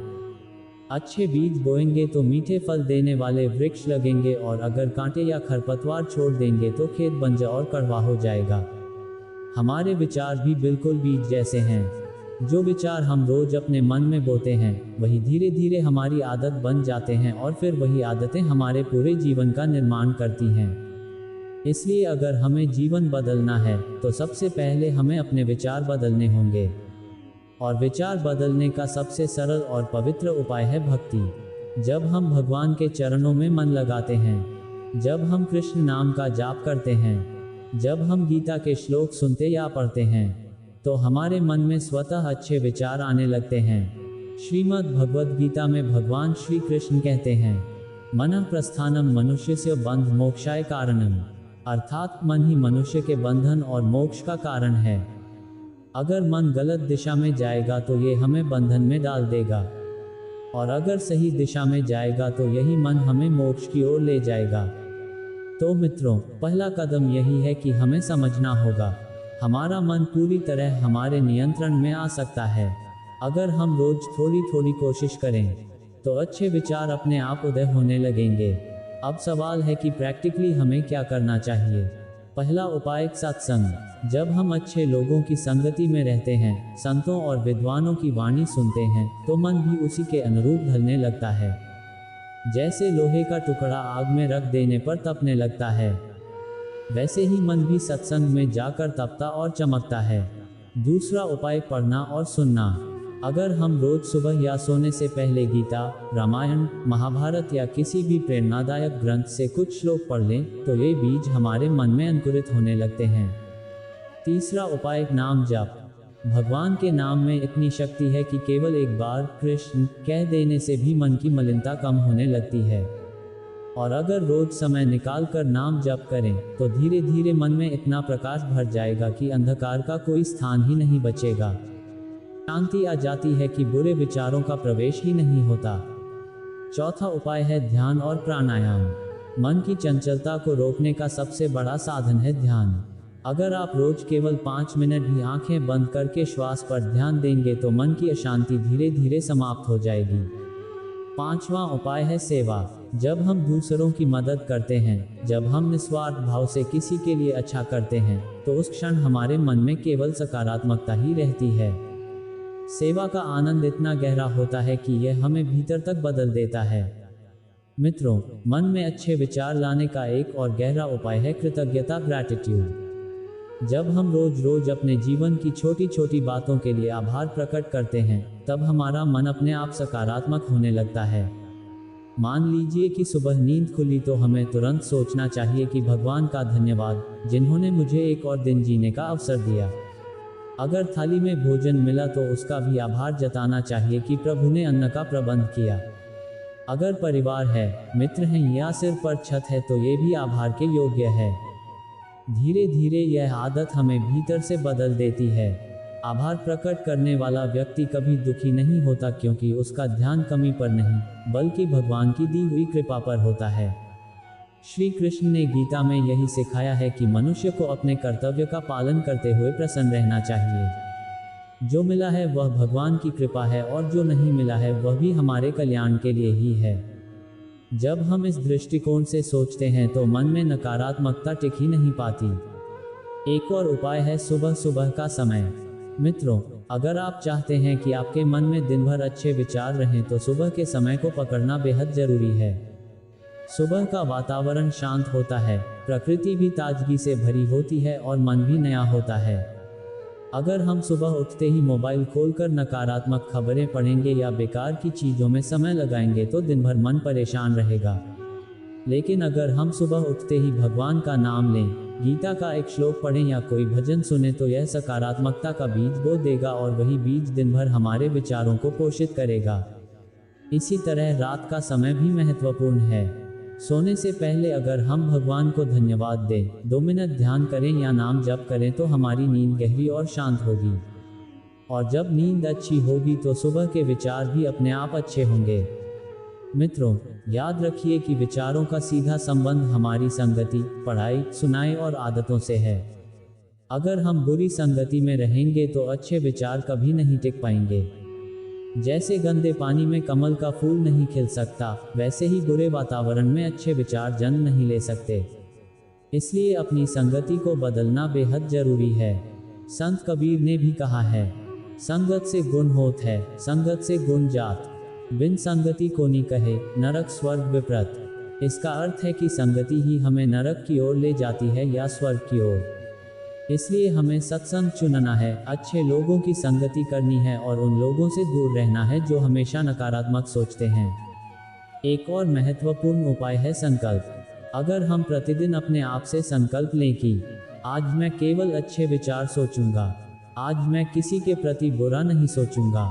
Speaker 1: अच्छे बीज बोएंगे तो मीठे फल देने वाले वृक्ष लगेंगे, और अगर कांटे या खरपतवार छोड़ देंगे तो खेत बंजर और कड़वा हो जाएगा। हमारे विचार भी बिल्कुल बीज जैसे हैं। जो विचार हम रोज अपने मन में बोते हैं, वही धीरे धीरे हमारी आदत बन जाते हैं और फिर वही आदतें हमारे पूरे जीवन का निर्माण करती हैं। इसलिए अगर हमें जीवन बदलना है तो सबसे पहले हमें अपने विचार बदलने होंगे। और विचार बदलने का सबसे सरल और पवित्र उपाय है भक्ति। जब हम भगवान के चरणों में मन लगाते हैं, जब हम कृष्ण नाम का जाप करते हैं, जब हम गीता के श्लोक सुनते या पढ़ते हैं, तो हमारे मन में स्वतः अच्छे विचार आने लगते हैं। श्रीमद् भगवद गीता में भगवान श्री कृष्ण कहते हैं, मनः प्रस्थानम मनुष्यस्य बंध मोक्षाय कारणम, अर्थात मन ही मनुष्य के बंधन और मोक्ष का कारण है। अगर मन गलत दिशा में जाएगा तो ये हमें बंधन में डाल देगा, और अगर सही दिशा में जाएगा तो यही मन हमें मोक्ष की ओर ले जाएगा। तो मित्रों, पहला कदम यही है कि हमें समझना होगा, हमारा मन पूरी तरह हमारे नियंत्रण में आ सकता है। अगर हम रोज थोड़ी थोड़ी कोशिश करें तो अच्छे विचार अपने आप उदय होने लगेंगे। अब सवाल है कि प्रैक्टिकली हमें क्या करना चाहिए। पहला उपाय सत्संग। जब हम अच्छे लोगों की संगति में रहते हैं, संतों और विद्वानों की वाणी सुनते हैं, तो मन भी उसी के अनुरूप ढलने लगता है। जैसे लोहे का टुकड़ा आग में रख देने पर तपने लगता है, वैसे ही मन भी सत्संग में जाकर तपता और चमकता है। दूसरा उपाय पढ़ना और सुनना। अगर हम रोज सुबह या सोने से पहले गीता, रामायण, महाभारत या किसी भी प्रेरणादायक ग्रंथ से कुछ श्लोक पढ़ लें तो ये बीज हमारे मन में अंकुरित होने लगते हैं। तीसरा उपाय नाम जप। भगवान के नाम में इतनी शक्ति है कि केवल एक बार कृष्ण कह देने से भी मन की मलिनता कम होने लगती है। और अगर रोज समय निकाल कर नाम जप करें तो धीरे धीरे मन में इतना प्रकाश भर जाएगा कि अंधकार का कोई स्थान ही नहीं बचेगा। शांति आ जाती है कि बुरे विचारों का प्रवेश ही नहीं होता। चौथा उपाय है ध्यान और प्राणायाम। मन की चंचलता को रोकने का सबसे बड़ा साधन है ध्यान। अगर आप रोज केवल 5 मिनट भी आंखें बंद करके श्वास पर ध्यान देंगे तो मन की अशांति धीरे धीरे समाप्त हो जाएगी। पांचवा उपाय है सेवा। जब हम दूसरों की मदद करते हैं, जब हम निस्वार्थ भाव से किसी के लिए अच्छा करते हैं, तो उस क्षण हमारे मन में केवल सकारात्मकता ही रहती है। सेवा का आनंद इतना गहरा होता है कि यह हमें भीतर तक बदल देता है। मित्रों, मन में अच्छे विचार लाने का एक और गहरा उपाय है कृतज्ञता, ग्रैटिट्यूड। जब हम रोज रोज अपने जीवन की छोटी छोटी बातों के लिए आभार प्रकट करते हैं, तब हमारा मन अपने आप सकारात्मक होने लगता है। मान लीजिए कि सुबह नींद खुली तो हमें तुरंत सोचना चाहिए कि भगवान का धन्यवाद, जिन्होंने मुझे एक और दिन जीने का अवसर दिया। अगर थाली में भोजन मिला तो उसका भी आभार जताना चाहिए कि प्रभु ने अन्न का प्रबंध किया। अगर परिवार है, मित्र हैं या सिर पर छत है तो ये भी आभार के योग्य है। धीरे धीरे यह आदत हमें भीतर से बदल देती है। आभार प्रकट करने वाला व्यक्ति कभी दुखी नहीं होता, क्योंकि उसका ध्यान कमी पर नहीं बल्कि भगवान की दी हुई कृपा पर होता है। श्री कृष्ण ने गीता में यही सिखाया है कि मनुष्य को अपने कर्तव्य का पालन करते हुए प्रसन्न रहना चाहिए। जो मिला है वह भगवान की कृपा है और जो नहीं मिला है वह भी हमारे कल्याण के लिए ही है। जब हम इस दृष्टिकोण से सोचते हैं तो मन में नकारात्मकता टिक ही नहीं पाती। एक और उपाय है सुबह सुबह का समय। मित्रों, अगर आप चाहते हैं कि आपके मन में दिन भर अच्छे विचार रहें तो सुबह के समय को पकड़ना बेहद जरूरी है। सुबह का वातावरण शांत होता है, प्रकृति भी ताजगी से भरी होती है और मन भी नया होता है। अगर हम सुबह उठते ही मोबाइल खोलकर नकारात्मक खबरें पढ़ेंगे या बेकार की चीज़ों में समय लगाएंगे तो दिन भर मन परेशान रहेगा। लेकिन अगर हम सुबह उठते ही भगवान का नाम लें, गीता का एक श्लोक पढ़ें या कोई भजन सुने तो यह सकारात्मकता का बीज बो देगा और वही बीज दिन भर हमारे विचारों को पोषित करेगा। इसी तरह रात का समय भी महत्वपूर्ण है। सोने से पहले अगर हम भगवान को धन्यवाद दें, 2 मिनट ध्यान करें या नाम जप करें तो हमारी नींद गहरी और शांत होगी। और जब नींद अच्छी होगी तो सुबह के विचार भी अपने आप अच्छे होंगे। मित्रों, याद रखिए कि विचारों का सीधा संबंध हमारी संगति, पढ़ाई, सुनाई और आदतों से है। अगर हम बुरी संगति में रहेंगे तो अच्छे विचार कभी नहीं टिक पाएंगे। जैसे गंदे पानी में कमल का फूल नहीं खिल सकता, वैसे ही बुरे वातावरण में अच्छे विचार जन्म नहीं ले सकते। इसलिए अपनी संगति को बदलना बेहद जरूरी है। संत कबीर ने भी कहा है, संगत से गुण होत है, संगत से गुण जात, बिन संगति को नी कहे, नरक स्वर्ग विप्रत। इसका अर्थ है कि संगति ही हमें नरक की ओर ले जाती है या स्वर्ग की ओर। इसलिए हमें सत्संग चुनना है, अच्छे लोगों की संगति करनी है और उन लोगों से दूर रहना है जो हमेशा नकारात्मक सोचते हैं। एक और महत्वपूर्ण उपाय है संकल्प। अगर हम प्रतिदिन अपने आप से संकल्प लें कि आज मैं केवल अच्छे विचार सोचूंगा, आज मैं किसी के प्रति बुरा नहीं सोचूंगा,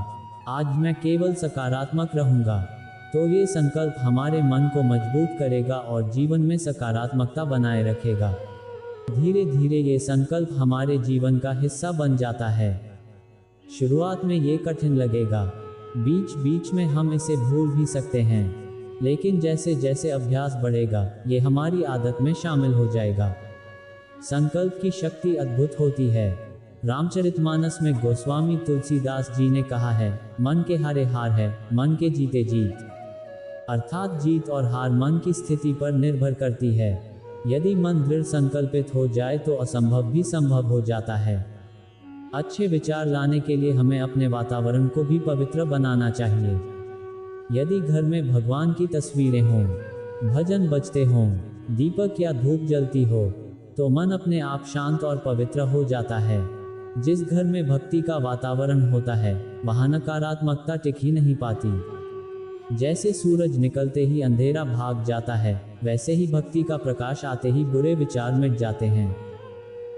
Speaker 1: आज मैं केवल सकारात्मक रहूंगा, तो ये संकल्प हमारे मन को मजबूत करेगा और जीवन में सकारात्मकता बनाए रखेगा। धीरे धीरे ये संकल्प हमारे जीवन का हिस्सा बन जाता है। शुरुआत में ये कठिन लगेगा, बीच बीच में हम इसे भूल भी सकते हैं, लेकिन जैसे जैसे अभ्यास बढ़ेगा ये हमारी आदत में शामिल हो जाएगा। संकल्प की शक्ति अद्भुत होती है। रामचरितमानस में गोस्वामी तुलसीदास जी ने कहा है, मन के हारे हार है, मन के जीते जीत। अर्थात जीत और हार मन की स्थिति पर निर्भर करती है। यदि मन दृढ़ संकल्पित हो जाए तो असंभव भी संभव हो जाता है। अच्छे विचार लाने के लिए हमें अपने वातावरण को भी पवित्र बनाना चाहिए। यदि घर में भगवान की तस्वीरें हों, भजन बजते हों, दीपक या धूप जलती हो, तो मन अपने आप शांत और पवित्र हो जाता है। जिस घर में भक्ति का वातावरण होता है वहाँ नकारात्मकता टिक ही नहीं पाती। जैसे सूरज निकलते ही अंधेरा भाग जाता है, वैसे ही भक्ति का प्रकाश आते ही बुरे विचार मिट जाते हैं।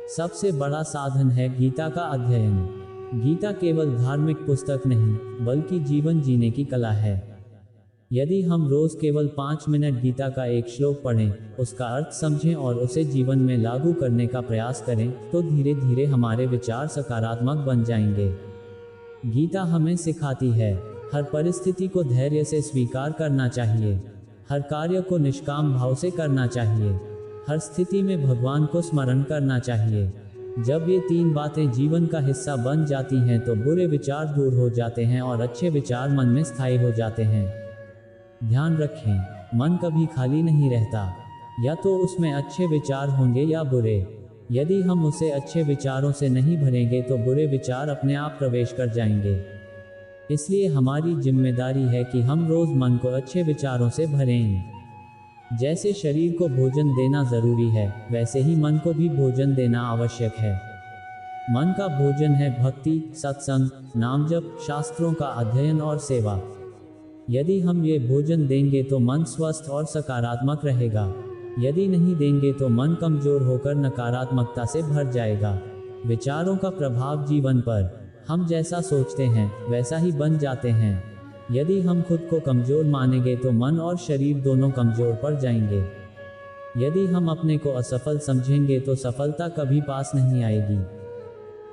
Speaker 1: सबसे बड़ा साधन है गीता का अध्ययन। गीता केवल धार्मिक पुस्तक नहीं बल्कि जीवन जीने की कला है। यदि हम रोज केवल 5 मिनट गीता का एक श्लोक पढ़ें, उसका अर्थ समझें और उसे जीवन में लागू करने का प्रयास करें, तो धीरे धीरे हमारे विचार सकारात्मक बन जाएंगे। गीता हमें सिखाती है, हर परिस्थिति को धैर्य से स्वीकार करना चाहिए, हर कार्य को निष्काम भाव से करना चाहिए, हर स्थिति में भगवान को स्मरण करना चाहिए। जब ये 3 बातें जीवन का हिस्सा बन जाती हैं तो बुरे विचार दूर हो जाते हैं और अच्छे विचार मन में स्थायी हो जाते हैं। ध्यान रखें, मन कभी खाली नहीं रहता, या तो उसमें अच्छे विचार होंगे या बुरे। यदि हम उसे अच्छे विचारों से नहीं भरेंगे तो बुरे विचार अपने आप प्रवेश कर जाएंगे। इसलिए हमारी जिम्मेदारी है कि हम रोज मन को अच्छे विचारों से भरें। जैसे शरीर को भोजन देना जरूरी है, वैसे ही मन को भी भोजन देना आवश्यक है। मन का भोजन है भक्ति, सत्संग, नाम जप, शास्त्रों का अध्ययन और सेवा। यदि हम ये भोजन देंगे तो मन स्वस्थ और सकारात्मक रहेगा। यदि नहीं देंगे तो मन कमजोर होकर नकारात्मकता से भर जाएगा। विचारों का प्रभाव जीवन पर, हम जैसा सोचते हैं वैसा ही बन जाते हैं। यदि हम खुद को कमजोर मानेंगे तो मन और शरीर दोनों कमजोर पड़ जाएंगे। यदि हम अपने को असफल समझेंगे तो सफलता कभी पास नहीं आएगी।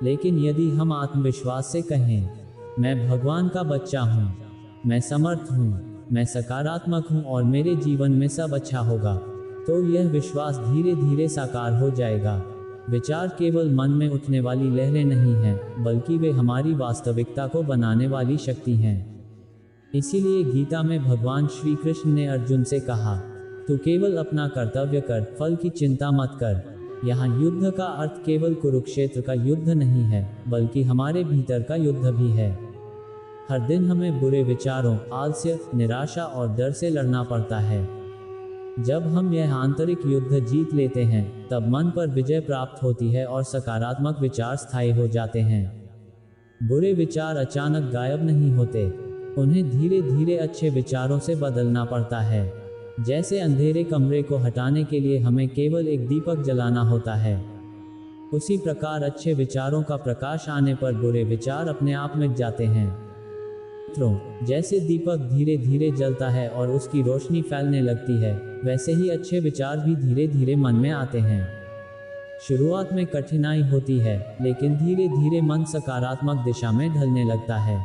Speaker 1: लेकिन यदि हम आत्मविश्वास से कहें, मैं भगवान का बच्चा हूँ, मैं समर्थ हूँ, मैं सकारात्मक हूँ और मेरे जीवन में सब अच्छा होगा, तो यह विश्वास धीरे धीरे साकार हो जाएगा। विचार केवल मन में उठने वाली लहरें नहीं हैं, बल्कि वे हमारी वास्तविकता को बनाने वाली शक्ति हैं। इसीलिए गीता में भगवान श्री कृष्ण ने अर्जुन से कहा, तू केवल अपना कर्तव्य कर, फल की चिंता मत कर। यहाँ युद्ध का अर्थ केवल कुरुक्षेत्र का युद्ध नहीं है, बल्कि हमारे भीतर का युद्ध भी है। हर दिन हमें बुरे विचारों, आलस्य, निराशा और डर से लड़ना पड़ता है। जब हम यह आंतरिक युद्ध जीत लेते हैं, तब मन पर विजय प्राप्त होती है और सकारात्मक विचार स्थायी हो जाते हैं। बुरे विचार अचानक गायब नहीं होते, उन्हें धीरे धीरे अच्छे विचारों से बदलना पड़ता है। जैसे अंधेरे कमरे को हटाने के लिए हमें केवल एक दीपक जलाना होता है, उसी प्रकार अच्छे विचारों का प्रकाश आने पर बुरे विचार अपने आप मिट जाते हैं। मित्रों, जैसे दीपक धीरे धीरे जलता है और उसकी रोशनी फैलने लगती है, वैसे ही अच्छे विचार भी धीरे धीरे मन में आते हैं। शुरुआत में कठिनाई होती है, लेकिन धीरे धीरे मन सकारात्मक दिशा में ढलने लगता है।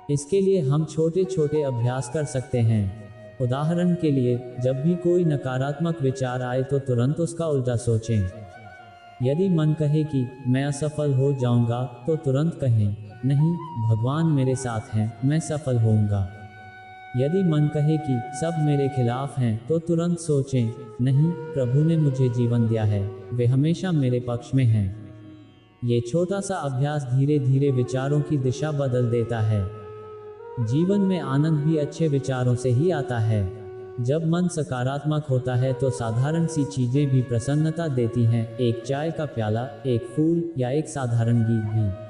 Speaker 1: इसके लिए हम छोटे छोटे अभ्यास कर सकते हैं। उदाहरण के लिए, जब भी कोई नकारात्मक विचार आए तो तुरंत उसका उल्टा सोचें। यदि मन कहे कि मैं असफल हो जाऊंगा, तो तुरंत कहें, नहीं, भगवान मेरे साथ हैं, मैं सफल होऊंगा। यदि मन कहे कि सब मेरे खिलाफ हैं, तो तुरंत सोचें, नहीं, प्रभु ने मुझे जीवन दिया है, वे हमेशा मेरे पक्ष में हैं। ये छोटा सा अभ्यास धीरे धीरे विचारों की दिशा बदल देता है। जीवन में आनंद भी अच्छे विचारों से ही आता है। जब मन सकारात्मक होता है तो साधारण सी चीजें भी प्रसन्नता देती हैं, एक चाय का प्याला, एक फूल या एक साधारण गीत भी।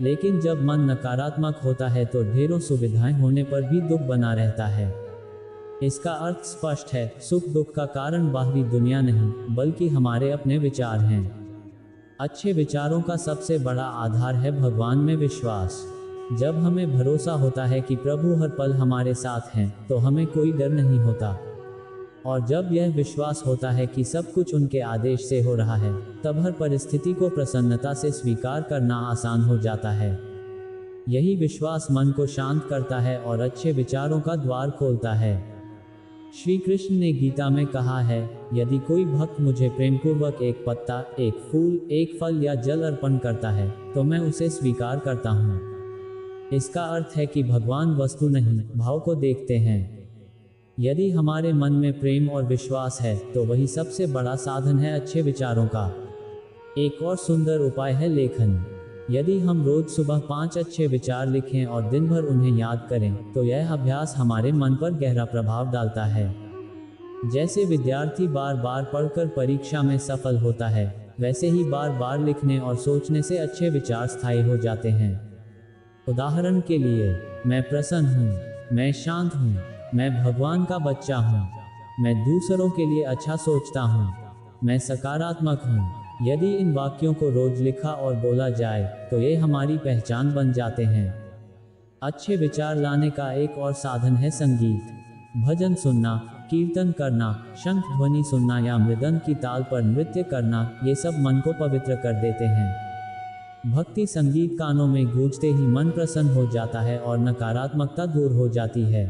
Speaker 1: लेकिन जब मन नकारात्मक होता है तो ढेरों सुविधाएं होने पर भी दुख बना रहता है। इसका अर्थ स्पष्ट है, सुख दुख का कारण बाहरी दुनिया नहीं, बल्कि हमारे अपने विचार हैं। अच्छे विचारों का सबसे बड़ा आधार है भगवान में विश्वास। जब हमें भरोसा होता है कि प्रभु हर पल हमारे साथ हैं, तो हमें कोई डर नहीं होता। और जब यह विश्वास होता है कि सब कुछ उनके आदेश से हो रहा है, तब हर परिस्थिति को प्रसन्नता से स्वीकार करना आसान हो जाता है। यही विश्वास मन को शांत करता है और अच्छे विचारों का द्वार खोलता है। श्री कृष्ण ने गीता में कहा है, यदि कोई भक्त मुझे प्रेमपूर्वक एक पत्ता, एक फूल, एक फल या जल अर्पण करता है तो मैं उसे स्वीकार करता हूँ। इसका अर्थ है कि भगवान वस्तु नहीं, भाव को देखते हैं। यदि हमारे मन में प्रेम और विश्वास है तो वही सबसे बड़ा साधन है अच्छे विचारों का। एक और सुंदर उपाय है लेखन। यदि हम रोज सुबह 5 अच्छे विचार लिखें और दिन भर उन्हें याद करें तो यह अभ्यास हमारे मन पर गहरा प्रभाव डालता है। जैसे विद्यार्थी बार बार पढ़कर परीक्षा में सफल होता है, वैसे ही बार बार लिखने और सोचने से अच्छे विचार स्थायी हो जाते हैं। उदाहरण के लिए, मैं प्रसन्न हूँ, मैं शांत हूँ, मैं भगवान का बच्चा हूँ, मैं दूसरों के लिए अच्छा सोचता हूँ, मैं सकारात्मक हूँ। यदि इन वाक्यों को रोज लिखा और बोला जाए तो ये हमारी पहचान बन जाते हैं। अच्छे विचार लाने का एक और साधन है संगीत। भजन सुनना, कीर्तन करना, शंख ध्वनि सुनना या मृदंग की ताल पर नृत्य करना, ये सब मन को पवित्र कर देते हैं। भक्ति संगीत कानों में गूंजते ही मन प्रसन्न हो जाता है और नकारात्मकता दूर हो जाती है।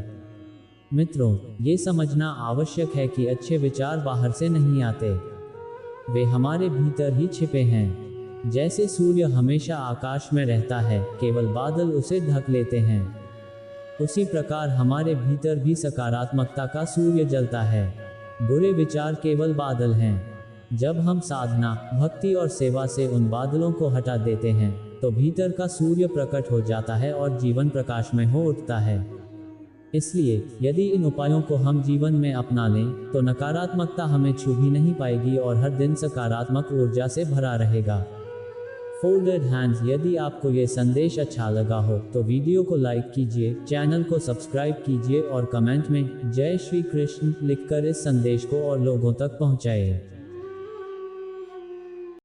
Speaker 1: मित्रों, ये समझना आवश्यक है कि अच्छे विचार बाहर से नहीं आते, वे हमारे भीतर ही छिपे हैं। जैसे सूर्य हमेशा आकाश में रहता है, केवल बादल उसे ढक लेते हैं, उसी प्रकार हमारे भीतर भी सकारात्मकता का सूर्य जलता है। बुरे विचार केवल बादल हैं। जब हम साधना, भक्ति और सेवा से उन बादलों को हटा देते हैं तो भीतर का सूर्य प्रकट हो जाता है और जीवन प्रकाश में हो उठता है। इसलिए यदि इन उपायों को हम जीवन में अपना लें तो नकारात्मकता हमें छू भी नहीं पाएगी और हर दिन सकारात्मक ऊर्जा से भरा रहेगा। Folded hands. यदि आपको ये संदेश अच्छा लगा हो तो वीडियो को लाइक कीजिए, चैनल को सब्सक्राइब कीजिए और कमेंट में जय श्री कृष्ण लिखकर इस संदेश को और लोगों तक पहुंचाइए।